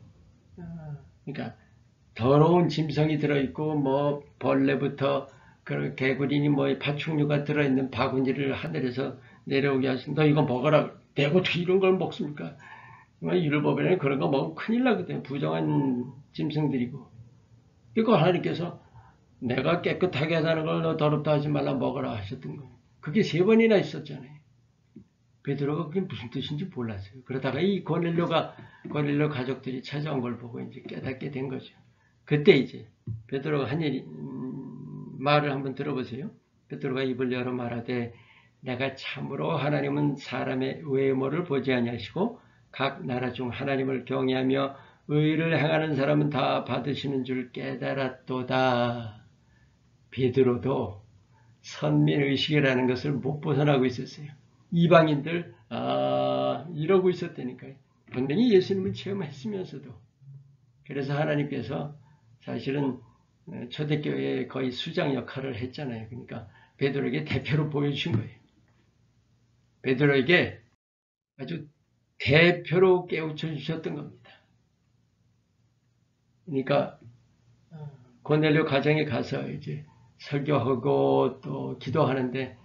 그러니까 더러운 짐승이 들어있고 벌레부터 그 개구리니 파충류가 들어있는 바구니를 하늘에서 내려오게 하신 너 이거 먹어라. 내가 어떻게 이런 걸 먹습니까? 율법에는 그런 거 먹으면 큰일 나거든요. 부정한 짐승들이고. 그리고 하나님께서 내가 깨끗하게 하자는 걸 너 더럽다 하지 말라 먹어라 하셨던 거예요. 그게 3번이나 있었잖아요. 베드로가 그게 무슨 뜻인지 몰랐어요. 그러다가 이 고넬료 가족들이 찾아온 걸 보고 이제 깨닫게 된 거죠. 그때 이제 베드로가 한 말을 한번 들어보세요. 베드로가 입을 열어 말하되 내가 참으로 하나님은 사람의 외모를 보지 아니하시고 각 나라 중 하나님을 경외하며 의를 행하는 사람은 다 받으시는 줄 깨달았도다. 베드로도 선민의식이라는 것을 못 벗어나고 있었어요. 이방인들 이러고 있었다니까요. 분명히 예수님을 체험했으면서도. 그래서 하나님께서 사실은 초대교회의 거의 수장 역할을 했잖아요. 그러니까 베드로에게 대표로 보여주신 거예요. 베드로에게 아주 대표로 깨우쳐 주셨던 겁니다. 그러니까 고넬료 가정에 가서 이제 설교하고 또 기도하는데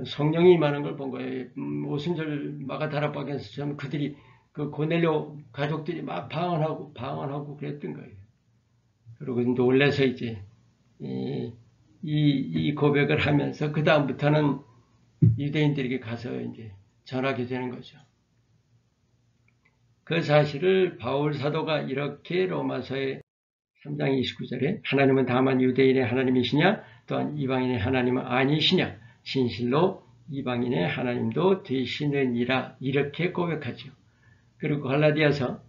성령이 임하는 걸 본 거예요. 오순절 마가다락방에서 그들이 그 고넬료 가족들이 막 방언하고 그랬던 거예요. 그리고 놀라서 이제 이 고백을 하면서 그 다음부터는 유대인들에게 가서 이제 전하게 되는 거죠. 그 사실을 바울 사도가 이렇게 로마서의 3장 29절에 하나님은 다만 유대인의 하나님이시냐 또한 이방인의 하나님은 아니시냐 진실로 이방인의 하나님도 되시느니라 이렇게 고백하죠. 그리고 갈라디아서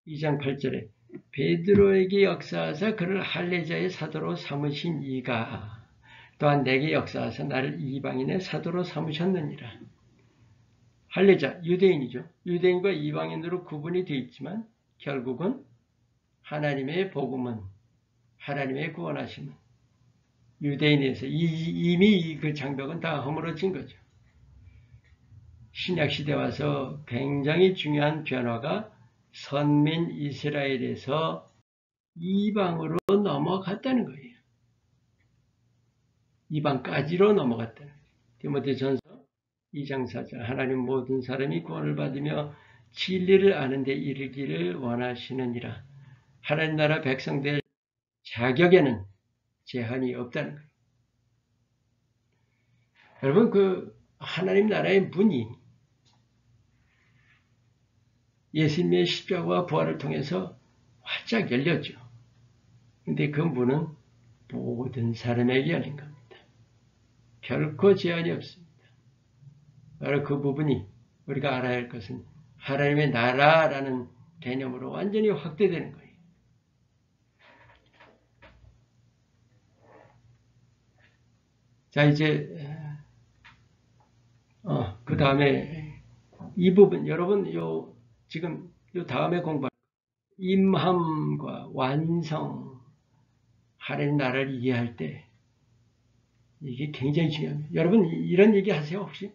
2장 8절에 베드로에게 역사하사 그를 할례자의 사도로 삼으신 이가 또한 내게 역사하사 나를 이방인의 사도로 삼으셨느니라. 할례자, 유대인이죠. 유대인과 이방인으로 구분이 되어 있지만 결국은 하나님의 복음은 하나님의 구원하심은 유대인에서 이미 그 장벽은 다 허물어진 거죠. 신약시대 와서 굉장히 중요한 변화가 선민 이스라엘에서 이방으로 넘어갔다는 거예요. 이방까지로 넘어갔다는 거예요. 디모데전서 2장 4절 하나님 모든 사람이 구원을 받으며 진리를 아는 데 이르기를 원하시느니라. 하나님 나라 백성될 자격에는 제한이 없다는 거예요. 여러분 그 하나님 나라의 문이 예수님의 십자가와 부활을 통해서 활짝 열렸죠. 근데 그 문은 모든 사람에게 열린 겁니다. 결코 제한이 없습니다. 바로 그 부분이 우리가 알아야 할 것은 하나님의 나라라는 개념으로 완전히 확대되는 거예요. 자, 이제 그 다음에 이 부분 여러분 지금 다음에 공부할 임함과 완성 하나님 나라를 이해할 때 이게 굉장히 중요합니다. 여러분 이런 얘기 하세요 혹시?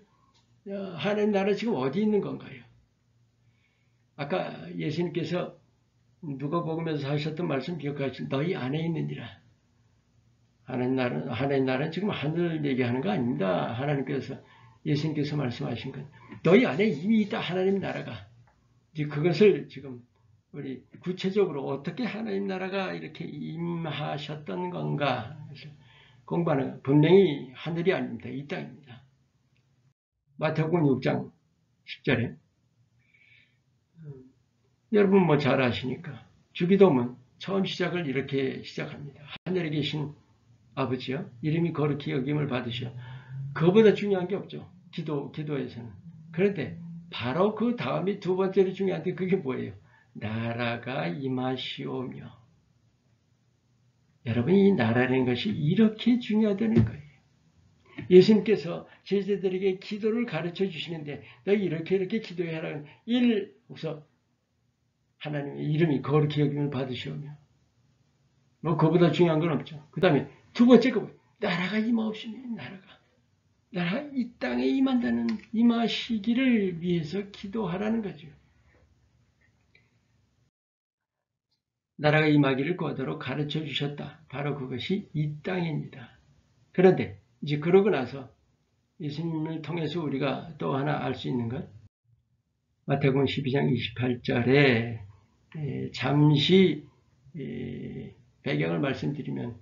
하나님 나라 지금 어디 있는 건가요? 아까 예수님께서 누가복음에서 하셨던 말씀 기억하시죠? 너희 안에 있느니라. 하나님 나라는 지금 하늘 얘기하는 거 아닙니다. 하나님께서 예수님께서 말씀하신 건 너희 안에 이미 있다 하나님 나라가. 이제 그것을 지금 우리 구체적으로 어떻게 하나님 나라가 이렇게 임하셨던 건가 공부하는 분명히 하늘이 아닙니다. 이 땅입니다. 마태복음 6장 10절에 여러분 잘 아시니까 주기도문 처음 시작을 이렇게 시작합니다. 하늘에 계신 아버지여 이름이 거룩히 여김을 받으시오. 그거보다 중요한 게 없죠. 기도에서는. 그런데 바로 그 다음이 두 번째로 중요한데 그게 뭐예요? 나라가 임하시오며. 여러분, 이 나라라는 것이 이렇게 중요하다는 거예요. 예수님께서 제자들에게 기도를 가르쳐 주시는데 너 이렇게 기도해라. 1. 우선 하나님의 이름이 거룩히 여김을 받으시오며. 뭐 그보다 중요한 건 없죠. 그 다음에 두 번째가 나라가 임하옵시며. 나라가 이 땅에 임하시기를 위해서 기도하라는 거죠. 나라가 임하기를 구하도록 가르쳐 주셨다. 바로 그것이 이 땅입니다. 그런데 이제 그러고 나서 예수님을 통해서 우리가 또 하나 알 수 있는 것, 마태복음 12장 28절에 잠시 배경을 말씀드리면,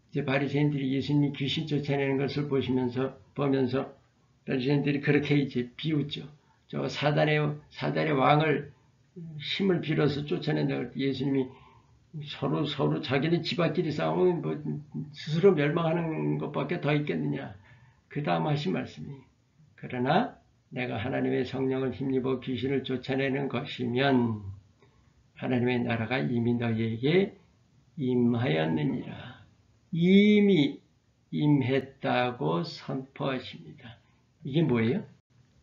이제 바리새인들이 예수님이 귀신 쫓아내는 것을 보면서 바리새인들이 그렇게 이제 비웃죠. 저 사단의 왕을 힘을 빌어서 쫓아낸다고 예수님이 서로 자기네 집 앞끼리 싸우면 뭐 스스로 멸망하는 것밖에 더 있겠느냐. 그 다음 하신 말씀이, 그러나 내가 하나님의 성령을 힘입어 귀신을 쫓아내는 것이면 하나님의 나라가 이미 너희에게 임하였느니라. 이미 임했다고 선포하십니다. 이게 뭐예요?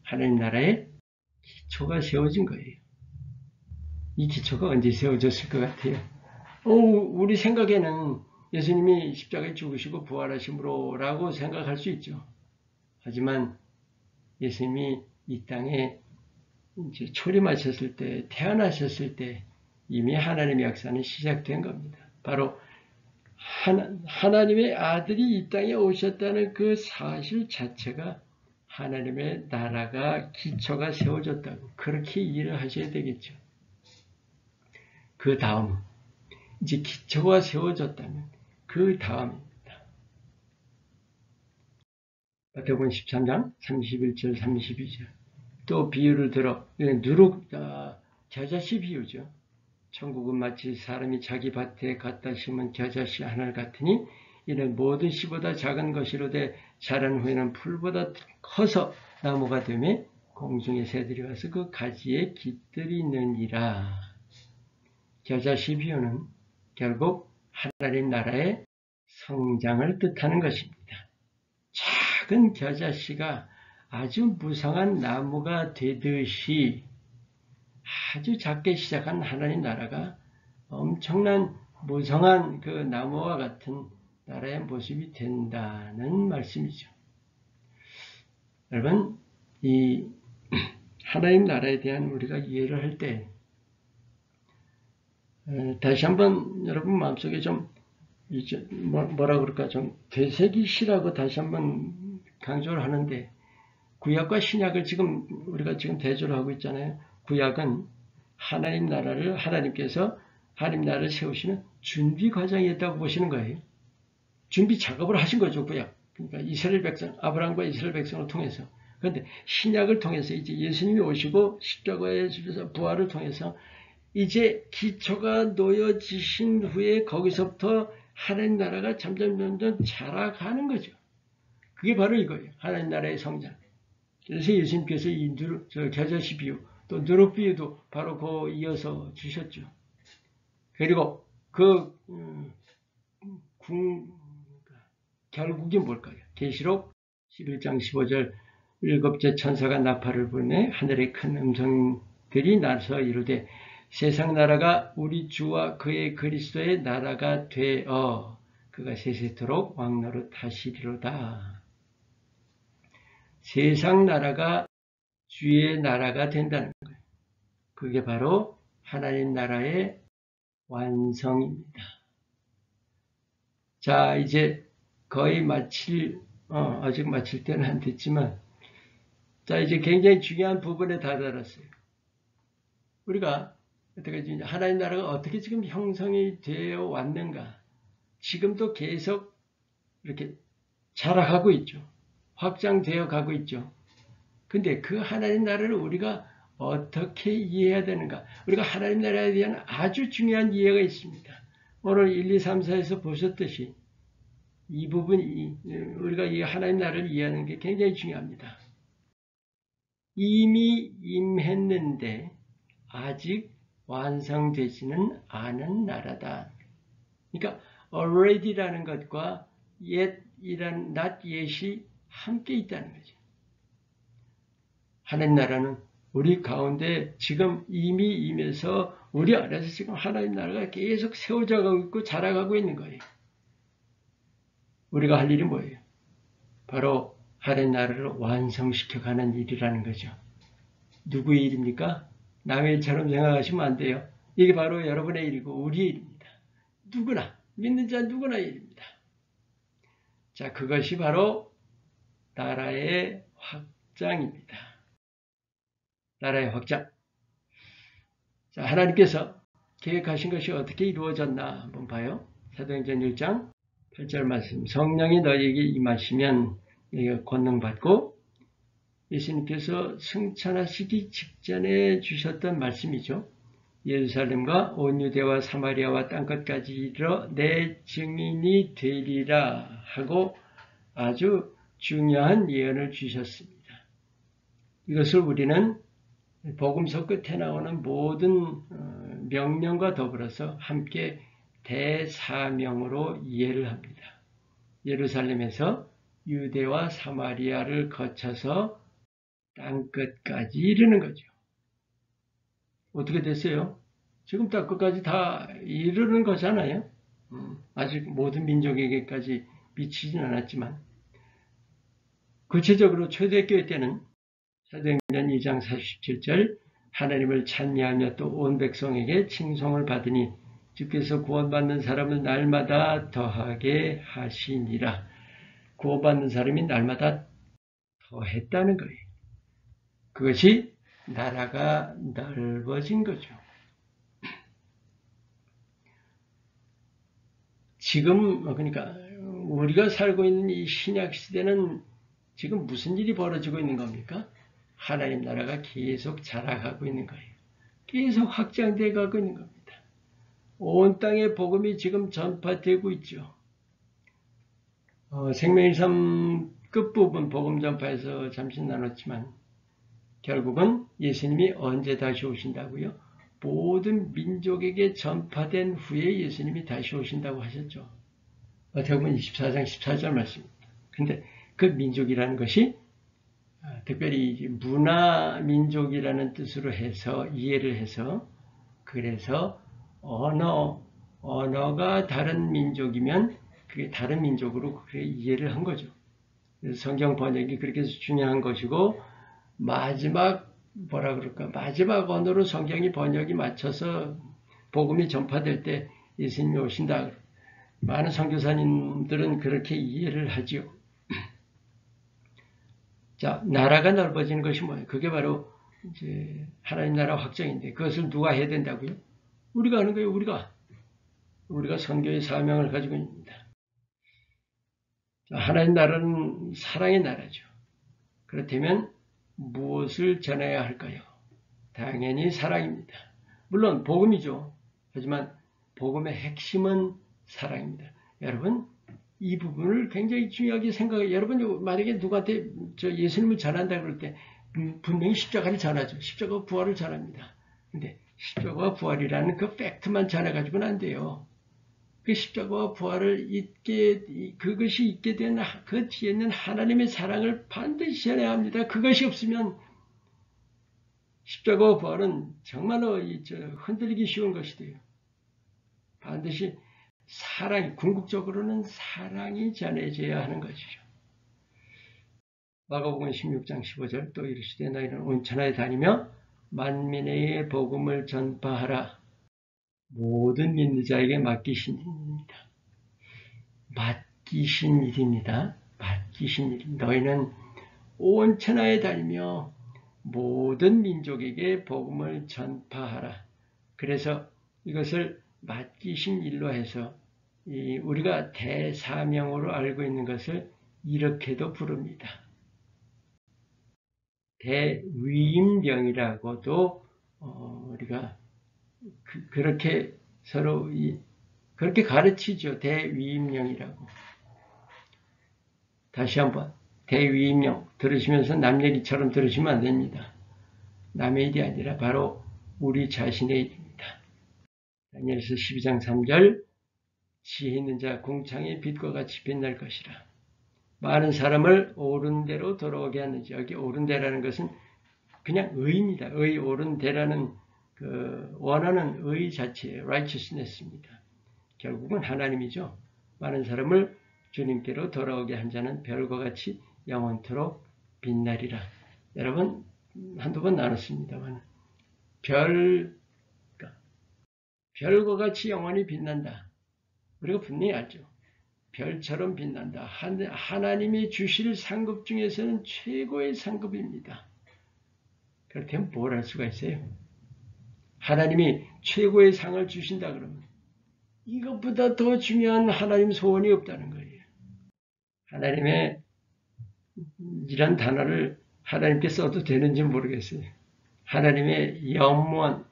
하나님 나라의 기초가 세워진 거예요. 이 기초가 언제 세워졌을 것 같아요? 우리 생각에는 예수님이 십자가에 죽으시고 부활하심으로라고 생각할 수 있죠. 하지만 예수님이 이 땅에 이제 초림하셨을 때, 태어나셨을 때 이미 하나님의 역사는 시작된 겁니다. 바로 하나님의 아들이 이 땅에 오셨다는 그 사실 자체가 하나님의 나라가 기초가 세워졌다고 그렇게 이해를 하셔야 되겠죠. 그 다음 이제 기초가 세워졌다면 그 다음입니다. 마태복음 13장 31절 32절 또 비유를 들어 겨자씨 비유죠. 천국은 마치 사람이 자기 밭에 갖다 심은 겨자씨 하나를 같으니 이는 모든 씨보다 작은 것이로되 자란 후에는 풀보다 커서 나무가 되며 공중의 새들이 와서 그 가지에 깃들이느니라. 겨자씨 비유는 결국 하나님 나라의 성장을 뜻하는 것입니다. 작은 겨자씨가 아주 무성한 나무가 되듯이 아주 작게 시작한 하나님 나라가 엄청난 무성한 그 나무와 같은 나라의 모습이 된다는 말씀이죠. 여러분, 이 하나님 나라에 대한 우리가 이해를 할 때 다시 한번 여러분 마음속에 좀 뭐라 그럴까 좀 되새기시라고 다시 한번 강조를 하는데, 구약과 신약을 우리가 지금 대조를 하고 있잖아요. 구약은 하나님 나라를 하나님께서 하나님 나라를 세우시는 준비 과정이었다고 보시는 거예요. 준비 작업을 하신 거죠, 구약. 그러니까 이스라엘 백성, 아브라함과 이스라엘 백성을 통해서. 그런데 신약을 통해서 이제 예수님이 오시고 십자가에 죽으셔서 부활을 통해서 이제 기초가 놓여지신 후에 거기서부터 하나님 나라가 점점 자라가는 거죠. 그게 바로 이거예요. 하나님 나라의 성장. 그래서 예수님께서 이 겨자씨 비유, 또 누룩 비유도 바로 그 이어서 주셨죠. 그리고 결국이 뭘까요? 계시록 11장 15절 일곱째 천사가 나팔을 불매 하늘의 큰 음성들이 나서 이르되 세상 나라가 우리 주와 그의 그리스도의 나라가 되어 그가 세세토록 왕노릇 하시리로다. 세상 나라가 주의 나라가 된다는 거예요. 그게 바로 하나님 나라의 완성입니다. 자, 이제 거의 아직 마칠 때는 안 됐지만, 자, 이제 굉장히 중요한 부분에 다다랐어요. 우리가 어떻게 하나님 나라가 어떻게 지금 형성이 되어 왔는가? 지금도 계속 이렇게 자라가고 있죠. 확장되어 가고 있죠. 근데 그 하나님 나라를 우리가 어떻게 이해해야 되는가? 우리가 하나님 나라에 대한 아주 중요한 이해가 있습니다. 오늘 1, 2, 3, 4에서 보셨듯이 이 부분이 우리가 이 하나님 나라를 이해하는 게 굉장히 중요합니다. 이미 임했는데 아직 완성되지는 않은 나라다. 그러니까 already라는 것과 yet이란 not yet이 함께 있다는 거죠. 하나님 나라는 우리 가운데 지금 이미 임해서 우리 안에서 지금 하나님 나라가 계속 세워져 가고 있고 자라가고 있는 거예요. 우리가 할 일이 뭐예요? 바로 하나님 나라를 완성시켜가는 일이라는 거죠. 누구의 일입니까? 남의 일처럼 생각하시면 안 돼요. 이게 바로 여러분의 일이고 우리의 일입니다. 누구나, 믿는 자 누구나의 일입니다. 자, 그것이 바로 나라의 확장입니다. 나라의 확장. 자, 하나님께서 계획하신 것이 어떻게 이루어졌나 한번 봐요. 사도행전 1장 8절 말씀. 성령이 너희에게 임하시면 너희가 권능 받고, 예수님께서 승천하시기 직전에 주셨던 말씀이죠. 예루살렘과 온 유대와 사마리아와 땅끝까지 이르러 내 증인이 되리라 하고 아주 중요한 예언을 주셨습니다. 이것을 우리는 복음서 끝에 나오는 모든 명령과 더불어서 함께 대사명으로 이해를 합니다. 예루살렘에서 유대와 사마리아를 거쳐서 땅끝까지 이르는 거죠. 어떻게 됐어요? 지금 땅끝까지 다 이르는 거잖아요. 아직 모든 민족에게까지 미치진 않았지만, 구체적으로 초대교회 때는 사도행전 2장 47절 하나님을 찬미하며 또 온 백성에게 칭송을 받으니 주께서 구원받는 사람을 날마다 더하게 하시니라. 구원받는 사람이 날마다 더했다는 거예요. 그것이 나라가 넓어진 거죠. 지금 그러니까 우리가 살고 있는 이 신약 시대는 지금 무슨 일이 벌어지고 있는 겁니까? 하나님 나라가 계속 자라가고 있는 거예요. 계속 확장돼 가고 있는 겁니다. 온 땅에 복음이 지금 전파되고 있죠. 생명의 삶 끝부분 복음 전파에서 잠시 나눴지만 결국은 예수님이 언제 다시 오신다고요? 모든 민족에게 전파된 후에 예수님이 다시 오신다고 하셨죠. 어떻게 보면 24장 14절 말씀입니다. 근데 그 민족이라는 것이 특별히 문화 민족이라는 뜻으로 해서 이해를 해서, 그래서 언어가 다른 민족이면 그게 다른 민족으로 그렇게 이해를 한 거죠. 그래서 성경 번역이 그렇게 중요한 것이고, 마지막 언어로 성경이 번역이 맞춰서 복음이 전파될 때 예수님이 오신다. 많은 선교사님들은 그렇게 이해를 하지요. 자, 나라가 넓어지는 것이 뭐예요? 그게 바로 이제 하나님 나라 확장인데, 그것을 누가 해야 된다고요? 우리가 하는 거예요. 우리가 선교의 사명을 가지고 있습니다. 자, 하나님 나라는 사랑의 나라죠. 그렇다면 무엇을 전해야 할까요? 당연히 사랑입니다. 물론 복음이죠. 하지만 복음의 핵심은 사랑입니다. 여러분, 이 부분을 굉장히 중요하게 생각해요. 여러분, 만약에 누구한테 예수님을 전한다 그럴 때 분명히 십자가를 전하죠. 십자가 부활을 전합니다. 근데 십자가와 부활이라는 그 팩트만 전해가지고는 안 돼요. 그 십자가와 부활을 그것이 있게 된 그 뒤에 있는 하나님의 사랑을 반드시 전해야 합니다. 그것이 없으면 십자가와 부활은 정말로 흔들리기 쉬운 것이 돼요. 반드시 궁극적으로는 사랑이 전해져야 하는 것이죠. 마가복음 16장 15절 또 이르시되 너희는 온 천하에 다니며 만민에게 복음을 전파하라. 모든 믿는 자에게 맡기신 일입니다. 맡기신 일입니다. 맡기신 일. 너희는 온 천하에 다니며 모든 민족에게 복음을 전파하라. 그래서 이것을 맡기신 일로 해서 우리가 대사명으로 알고 있는 것을 이렇게도 부릅니다. 대위임령이라고도 우리가 그렇게 서로 그렇게 가르치죠. 대위임령이라고. 다시 한번 대위임령 들으시면서 남 얘기처럼 들으시면 안 됩니다. 남의 일이 아니라 바로 우리 자신의 일입니다. 다니엘서 12장 3절 지혜 있는 자 궁창의 빛과 같이 빛날 것이라. 많은 사람을 옳은 대로 돌아오게 하는지. 여기 옳은 대라는 것은 그냥 의입니다. 의, 옳은 대라는 원하는 의 자체예요. righteousness입니다. 결국은 하나님이죠. 많은 사람을 주님께로 돌아오게 한 자는 별과 같이 영원토록 빛나리라. 여러분 한두 번 나눴습니다만 별과 같이 영원히 빛난다. 우리가 분명히 알죠. 별처럼 빛난다. 하나님이 주실 상급 중에서는 최고의 상급입니다. 그렇다면 뭘 할 수가 있어요? 하나님이 최고의 상을 주신다 그러면 이것보다 더 중요한 하나님 소원이 없다는 거예요. 하나님의 이런 단어를 하나님께 써도 되는지 모르겠어요. 하나님의 영원,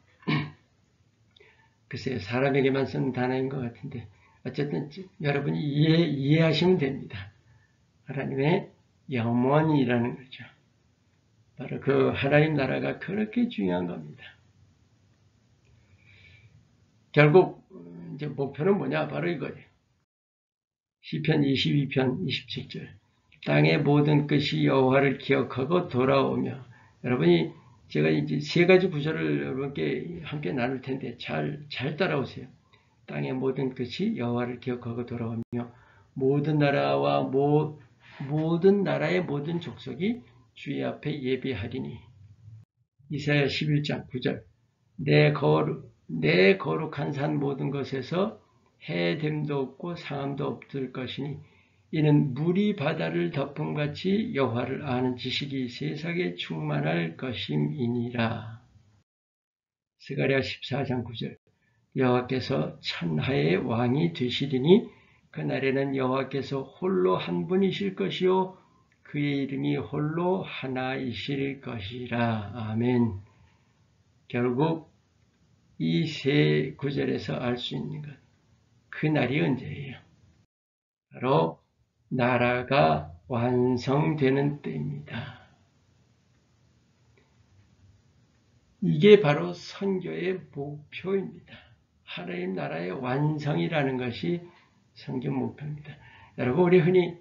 글쎄요, 사람에게만 쓰는 단어인 것 같은데 어쨌든 여러분이 이해하시면 됩니다. 하나님의 영원이라는 거죠. 바로 그 하나님 나라가 그렇게 중요한 겁니다. 결국 이제 목표는 뭐냐? 바로 이거예요. 시편 22편 27절 땅의 모든 끝이 여호와를 기억하고 돌아오며. 여러분이 제가 이제 세 가지 구절을 여러분께 함께 나눌 텐데 잘 따라오세요. 땅의 모든 끝이 여호와를 기억하고 돌아오며 모든 나라와 모든 나라의 모든 족속이 주의 앞에 예배하리니. 이사야 11장 9절 내 거룩한 산 모든 것에서 해됨도 없고 상함도 없을 것이니 이는 물이 바다를 덮음같이 여호와를 아는 지식이 세상에 충만할 것임이니라. 스가랴 14장 9절 여호와께서 천하의 왕이 되시리니 그날에는 여호와께서 홀로 한 분이실 것이요 그의 이름이 홀로 하나이실 것이라. 아멘. 결국 이 세 구절에서 알 수 있는 것, 그 날이 언제예요? 바로 나라가 완성되는 때입니다. 이게 바로 선교의 목표입니다. 하나님 나라의 완성이라는 것이 선교 목표입니다. 여러분, 우리 흔히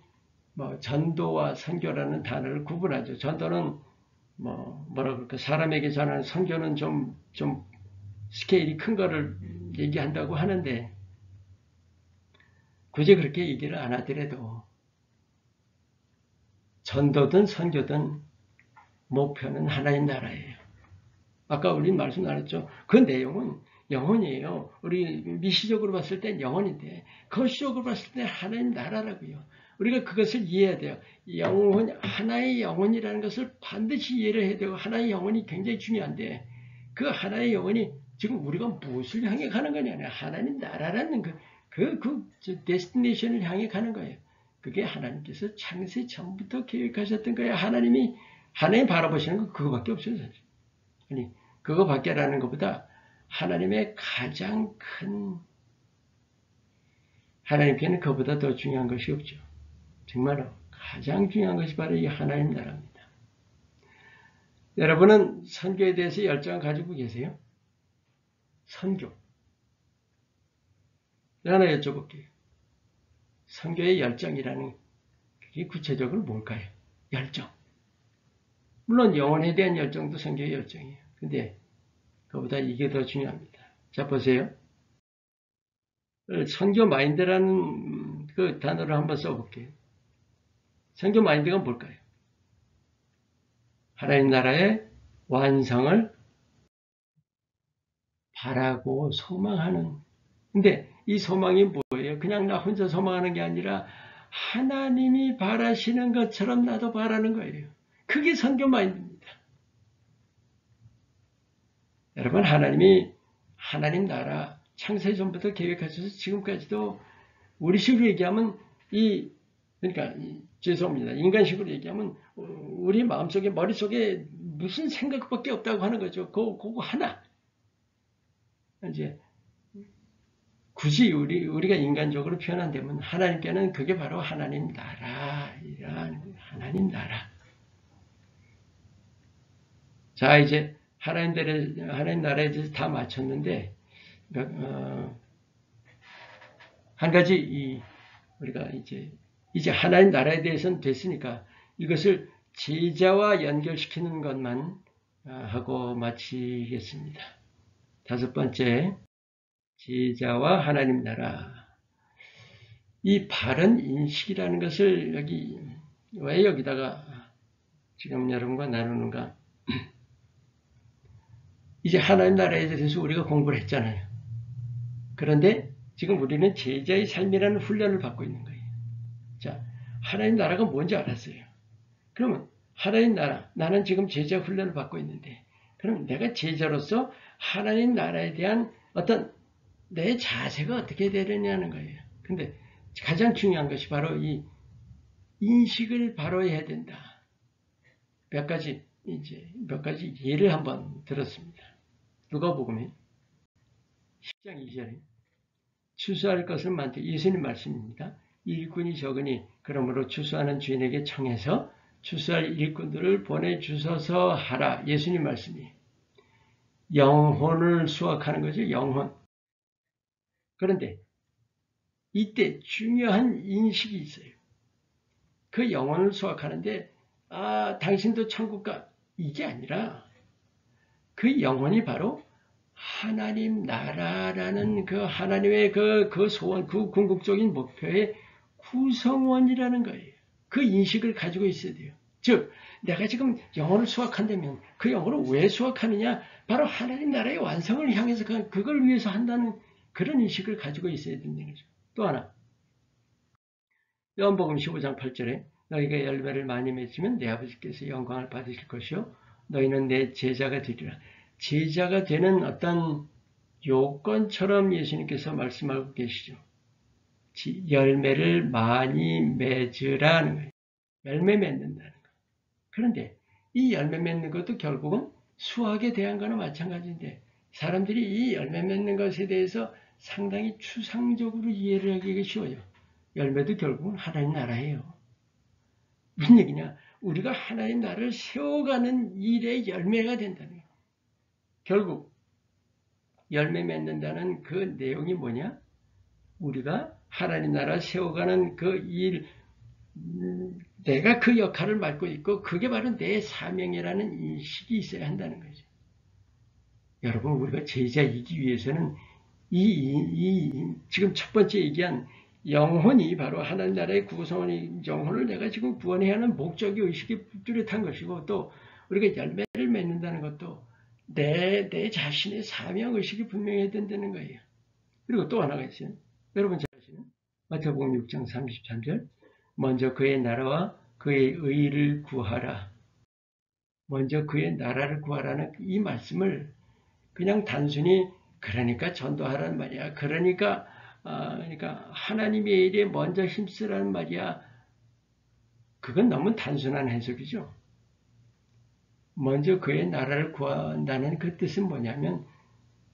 전도와 선교라는 단어를 구분하죠. 전도는 뭐라 그럴까, 사람에게 전하는, 선교는 좀 스케일이 큰 거를 얘기한다고 하는데 굳이 그렇게 얘기를 안 하더라도 전도든 선교든 목표는 하나님 나라예요. 아까 우리 말씀 나눴죠. 그 내용은 영혼이에요. 우리 미시적으로 봤을 땐 영혼인데 거시적으로 봤을 때 하나님 나라라고요. 우리가 그것을 이해해야 돼요. 하나의 영혼이라는 것을 반드시 이해를 해야 되고, 하나의 영혼이 굉장히 중요한데 그 하나의 영혼이 지금 우리가 무엇을 향해 가는 거냐? 하나님 나라라는 그 데스티네이션을 향해 가는 거예요. 그게 하나님께서 창세 전부터 계획하셨던 거예요. 하나님 바라보시는 건 그거밖에 없어요. 사실. 아니, 그거밖에라는 것보다 하나님의 가장 큰, 하나님께는 그보다 더 중요한 것이 없죠. 정말로 가장 중요한 것이 바로 이 하나님 나라입니다. 여러분은 선교에 대해서 열정을 가지고 계세요? 선교. 하나 여쭤볼게요. 선교의 열정이라는 그게 구체적으로 뭘까요? 열정. 물론 영혼에 대한 열정도 선교의 열정이에요. 근데 그보다 이게 더 중요합니다. 자, 보세요. 선교 마인드라는 그 단어를 한번 써볼게요. 선교 마인드가 뭘까요? 하나님 나라의 완성을 바라고 소망하는. 근데 이 소망이 뭐예요? 그냥 나 혼자 소망하는 게 아니라 하나님이 바라시는 것처럼 나도 바라는 거예요. 그게 선교 마인드입니다. 여러분, 하나님이 하나님 나라 창세 전부터 계획하셔서 지금까지도 우리식으로 얘기하면 그러니까 죄송합니다. 인간식으로 얘기하면 우리 마음속에 머릿속에 무슨 생각밖에 없다고 하는 거죠. 그거 하나. 이제 굳이 우리가 인간적으로 표현한다면 하나님께는 그게 바로 하나님 나라이라는 거예요. 하나님 나라. 자, 이제 하나님 나라에 대해서 다 마쳤는데, 한 가지 우리가 이제 하나님 나라에 대해서는 됐으니까 이것을 제자와 연결시키는 것만 하고 마치겠습니다. 다섯 번째, 제자와 하나님 나라. 이 바른 인식이라는 것을 왜 여기다가 지금 여러분과 나누는가? 이제 하나님 나라에 대해서 우리가 공부를 했잖아요. 그런데 지금 우리는 제자의 삶이라는 훈련을 받고 있는 거예요. 자, 하나님 나라가 뭔지 알았어요. 그러면 하나님 나라, 나는 지금 제자 훈련을 받고 있는데, 그럼 내가 제자로서 하나님 나라에 대한 어떤 내 자세가 어떻게 되느냐는 거예요. 근데 가장 중요한 것이 바로 이 인식을 바로 해야 된다. 몇 가지 예를 한번 들었습니다. 누가복음에 10장 2절에 추수할 것은 많되, 예수님 말씀입니다. 일꾼이 적으니 그러므로 추수하는 주인에게 청해서 추수할 일꾼들을 보내주소서 하라. 예수님 말씀이 영혼을 수확하는 거죠. 영혼. 그런데 이때 중요한 인식이 있어요. 그 영혼을 수확하는데 당신도 천국 가, 이게 아니라 그 영혼이 바로 하나님 나라라는 그 하나님의 그 소원, 그 궁극적인 목표의 구성원이라는 거예요. 그 인식을 가지고 있어야 돼요. 즉, 내가 지금 영혼을 수확한다면 그 영혼을 왜 수확하느냐? 바로 하나님 나라의 완성을 향해서 그걸 위해서 한다는 그런 인식을 가지고 있어야 된다는 거죠. 또 하나, 요한복음 15장 8절에 너희가 열매를 많이 맺으면 내 아버지께서 영광을 받으실 것이요 너희는 내 제자가 되리라. 제자가 되는 어떤 요건처럼 예수님께서 말씀하고 계시죠. 열매를 많이 맺으라는 거예요. 열매 맺는다는 거. 그런데 이 열매 맺는 것도 결국은 수학에 대한 거나 마찬가지인데, 사람들이 이 열매 맺는 것에 대해서 상당히 추상적으로 이해를 하기가 쉬워요. 열매도 결국은 하나님 나라예요. 무슨 얘기냐? 우리가 하나님 나라를 세워가는 일의 열매가 된다는 거예요. 결국 열매 맺는다는 그 내용이 뭐냐? 우리가 하나님 나라 세워가는 그 일, 내가 그 역할을 맡고 있고 그게 바로 내 사명이라는 인식이 있어야 한다는 거죠. 여러분, 우리가 제자이기 위해서는 지금 첫 번째 얘기한 영혼이 바로 하나님 나라의 구성원인 영혼을 내가 지금 구원해야 하는 목적이 의식이 뚜렷한 것이고, 또 우리가 열매를 맺는다는 것도 내 자신의 사명 의식이 분명해야 된다는 거예요. 그리고 또 하나가 있어요. 여러분 잘 아시는 마태복음 6장 33절 먼저 그의 나라와 그의 의를 구하라. 먼저 그의 나라를 구하라는 이 말씀을 그냥 단순히 그러니까 전도하라는 말이야. 그러니까 하나님의 일에 먼저 힘쓰라는 말이야. 그건 너무 단순한 해석이죠. 먼저 그의 나라를 구한다는 그 뜻은 뭐냐면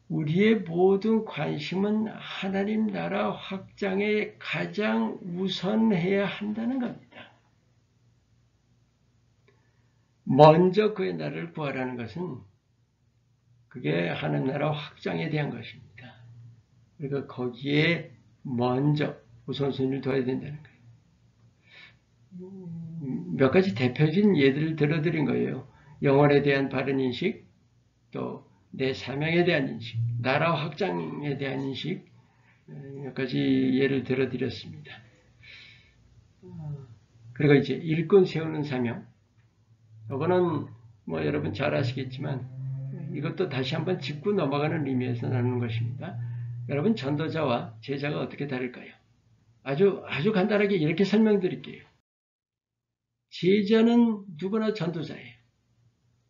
우리의 모든 관심은 하나님 나라 확장에 가장 우선해야 한다는 겁니다. 먼저 그의 나라를 구하라는 것은 그게 하나님 나라 확장에 대한 것입니다. 그러니까 거기에 먼저 우선순위를 둬야 된다는 거예요. 몇 가지 대표적인 예들을 들어드린 거예요. 영혼에 대한 바른 인식, 또 내 사명에 대한 인식, 나라 확장에 대한 인식, 몇 가지 예를 들어드렸습니다. 그리고 이제 일꾼 세우는 사명, 이거는 뭐 여러분 잘 아시겠지만 이것도 다시 한번 짚고 넘어가는 의미에서 나누는 것입니다. 여러분, 전도자와 제자가 어떻게 다를까요? 아주 간단하게 이렇게 설명드릴게요. 제자는 누구나 전도자예요.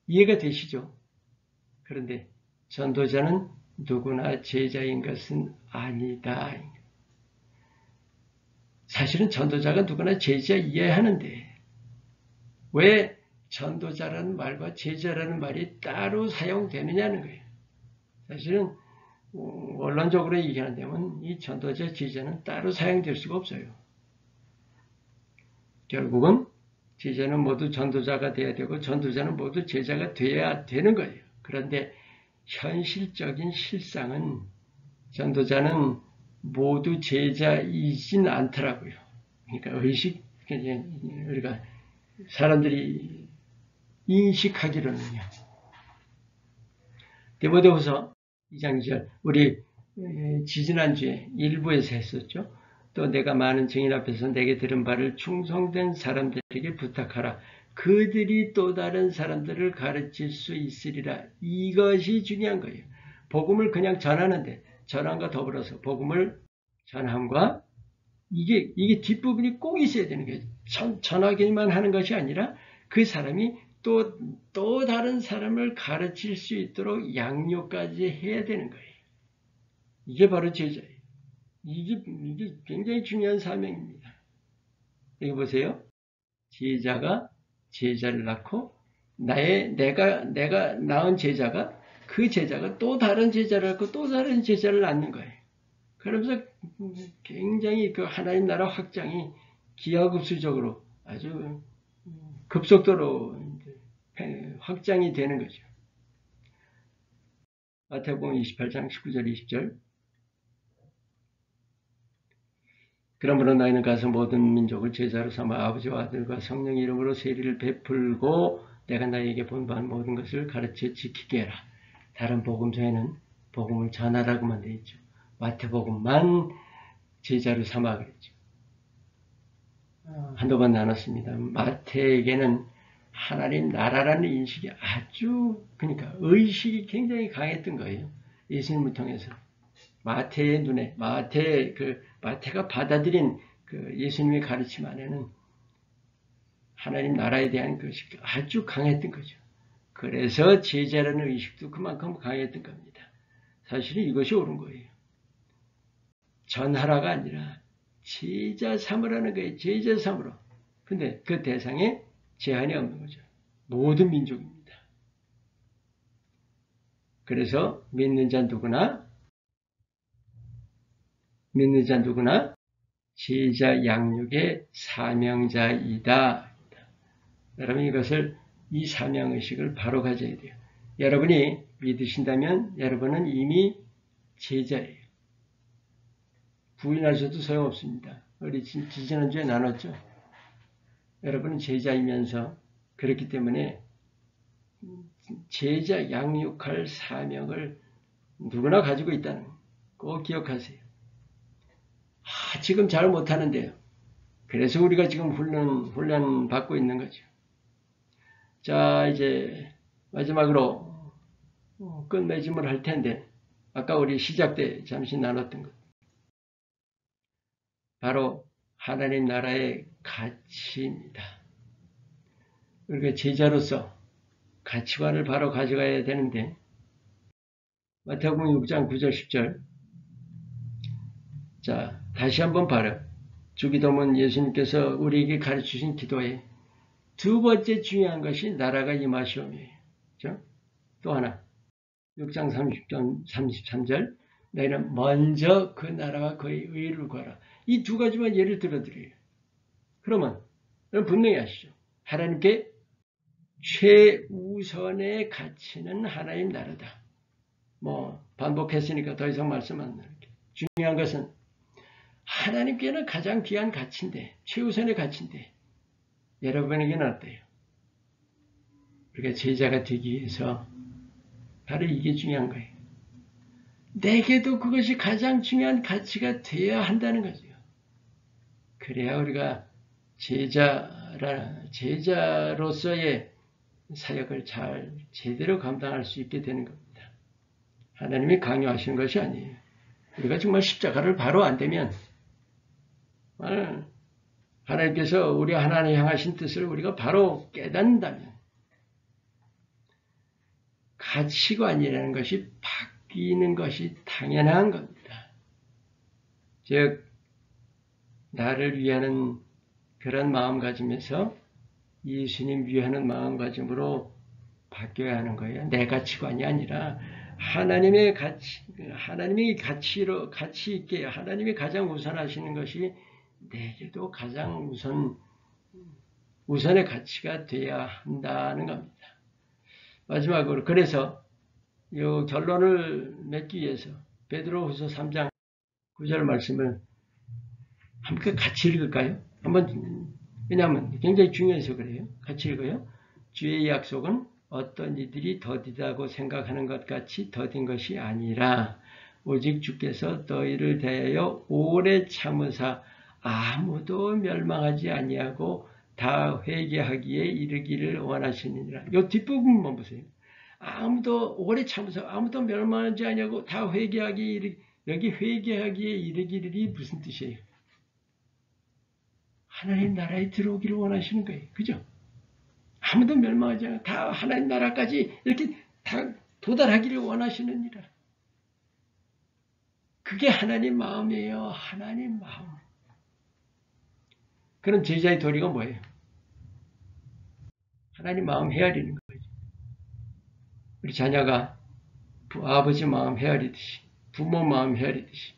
이해가 되시죠? 그런데 전도자는 누구나 제자인 것은 아니다. 사실은 전도자가 누구나 제자 이해하는데 왜 전도자라는 말과 제자라는 말이 따로 사용되느냐는 거예요. 사실은 원론적으로 얘기한다면 이 전도자, 제자는 따로 사용될 수가 없어요. 결국은 제자는 모두 전도자가 돼야 되고 전도자는 모두 제자가 돼야 되는 거예요. 그런데 현실적인 실상은 전도자는 모두 제자이진 않더라고요. 그러니까 우리가 사람들이 인식하기로는요. 디모데후서 2장 2절 우리 지지난주에 일부에서 했었죠. 또 내가 많은 증인 앞에서 내게 들은 바를 충성된 사람들에게 부탁하라. 그들이 또 다른 사람들을 가르칠 수 있으리라. 이것이 중요한 거예요. 복음을 그냥 전하는데 전함과 더불어서 복음을 전함과 이게 뒷부분이 꼭 있어야 되는 거예요. 전하기만 하는 것이 아니라 그 사람이 또 다른 사람을 가르칠 수 있도록 양육까지 해야 되는 거예요. 이게 바로 제자예요. 이게 굉장히 중요한 사명입니다. 여기 보세요. 제자가 제자를 낳고 내가 낳은 제자가 그 제자가 또 다른 제자를 낳고 또 다른 제자를 낳는 거예요. 그러면서 굉장히 그 하나님 나라 확장이 기하급수적으로 아주 급속도로 확장이 되는 거죠. 마태복음 28장 19절 20절 그러므로 너희는 가서 모든 민족을 제자로 삼아 아버지와 아들과 성령의 이름으로 세례를 베풀고 내가 너희에게 본받은 모든 것을 가르쳐 지키게 해라. 다른 복음서에는 복음을 전하라고만 되어 있죠. 마태복음만 제자로 삼아 그랬죠. 한두 번 나눴습니다. 마태에게는 하나님 나라라는 인식이 그러니까 의식이 굉장히 강했던 거예요. 예수님을 통해서. 마태의 눈에, 마태가 받아들인 그 예수님의 가르침 안에는 하나님 나라에 대한 것이 아주 강했던 거죠. 그래서 제자라는 의식도 그만큼 강했던 겁니다. 사실은 이것이 옳은 거예요. 전하라가 아니라 제자 삼으라는 거예요. 제자 삼으로. 근데 그 대상에 제한이 없는 거죠. 모든 민족입니다. 그래서 믿는 자 누구나 제자 양육의 사명자이다. 여러분 이 사명의식을 바로 가져야 돼요. 여러분이 믿으신다면 여러분은 이미 제자예요. 부인하셔도 소용없습니다. 우리 지난주에 나눴죠. 여러분은 제자이면서 그렇기 때문에 제자 양육할 사명을 누구나 가지고 있다는 거 꼭 기억하세요. 지금 잘 못하는데요. 그래서 우리가 지금 훈련 받고 있는 거죠. 자, 이제 마지막으로 끝맺음을 할 텐데 아까 우리 시작 때 잠시 나눴던 것. 바로 하나님 나라의 가치입니다. 우리가 제자로서 가치관을 바로 가져가야 되는데 마태복음 6장 9절 10절 자 다시 한번 바로 주기도문 예수님께서 우리에게 가르치신 기도에 두 번째 중요한 것이 나라가 임하시오며예요. 그렇죠? 또 하나 6장 33절 너희는 먼저 그 나라와 그의 의를 구하라. 이 두 가지만 예를 들어드려요. 그러면 분명히 아시죠? 하나님께 최우선의 가치는 하나님 나라다. 반복했으니까 더 이상 말씀 안 나눌게요. 중요한 것은 하나님께는 가장 귀한 가치인데 최우선의 가치인데 여러분에게는 어때요? 우리가 제자가 되기 위해서 바로 이게 중요한 거예요. 내게도 그것이 가장 중요한 가치가 되어야 한다는 거죠. 그래야 우리가 제자로서의 사역을 제대로 감당할 수 있게 되는 겁니다. 하나님이 강요하시는 것이 아니에요. 우리가 정말 십자가를 바로 안 되면 하나님께서 우리 하나님 향하신 뜻을 우리가 바로 깨닫는다면 가치관이라는 것이 바뀌는 것이 당연한 겁니다. 즉 나를 위하는 그런 마음가짐에서 예수님 위하는 마음가짐으로 바뀌어야 하는 거예요. 내 가치관이 아니라 하나님의 가치 있게 하나님이 가장 우선하시는 것이 내게도 가장 우선 우선의 가치가 돼야 한다는 겁니다. 마지막으로 그래서 이 결론을 맺기 위해서 베드로후서 3장 9절 말씀을 함께 같이 읽을까요? 한번 왜냐하면 굉장히 중요해서 그래요. 같이 읽어요. 주의 약속은 어떤 이들이 더디다고 생각하는 것 같이 더딘 것이 아니라 오직 주께서 너희를 대하여 오래 참으사 아무도 멸망하지 아니하고 다 회개하기에 이르기를 원하시느니라. 이 뒷부분만 보세요. 아무도 오래 참으사 아무도 멸망하지 아니하고 다 회개하기에 이르기, 여기 회개하기에 이르기를이 무슨 뜻이에요? 하나님 나라에 들어오기를 원하시는 거예요. 그죠? 아무도 멸망하지 않고 다 하나님 나라까지 이렇게 다 도달하기를 원하시느니라. 그게 하나님 마음이에요. 하나님 마음. 그럼 제자의 도리가 뭐예요? 하나님 마음 헤아리는 거죠. 우리 자녀가 아버지 마음 헤아리듯이, 부모 마음 헤아리듯이.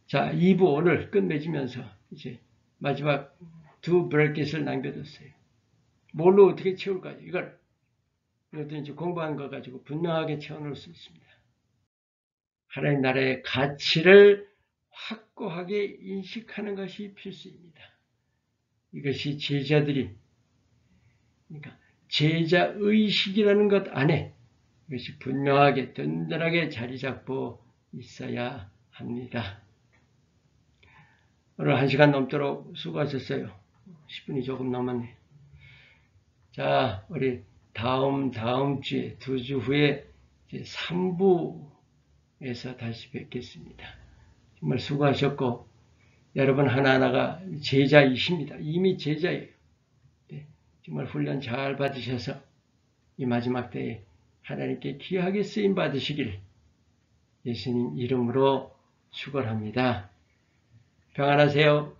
자, 2부 오늘 끝맺으면서 이제 마지막 두 브레킷을 남겨뒀어요. 뭘로 어떻게 채울까요? 이것도 이제 공부한 거 가지고 분명하게 채워놓을 수 있습니다. 하나님 나라의 가치를 확고하게 인식하는 것이 필수입니다. 이것이 제자들이, 그러니까 제자의식이라는 것 안에 이것이 분명하게 든든하게 자리 잡고 있어야 합니다. 오늘 1시간 넘도록 수고하셨어요. 10분이 조금 남았네요. 자, 우리 다음 주에 2주 후에 이제 3부에서 다시 뵙겠습니다. 정말 수고하셨고 여러분 하나하나가 제자이십니다. 이미 제자예요. 네, 정말 훈련 잘 받으셔서 이 마지막 때에 하나님께 귀하게 쓰임 받으시길 예수님 이름으로 축원합니다. 평안하세요.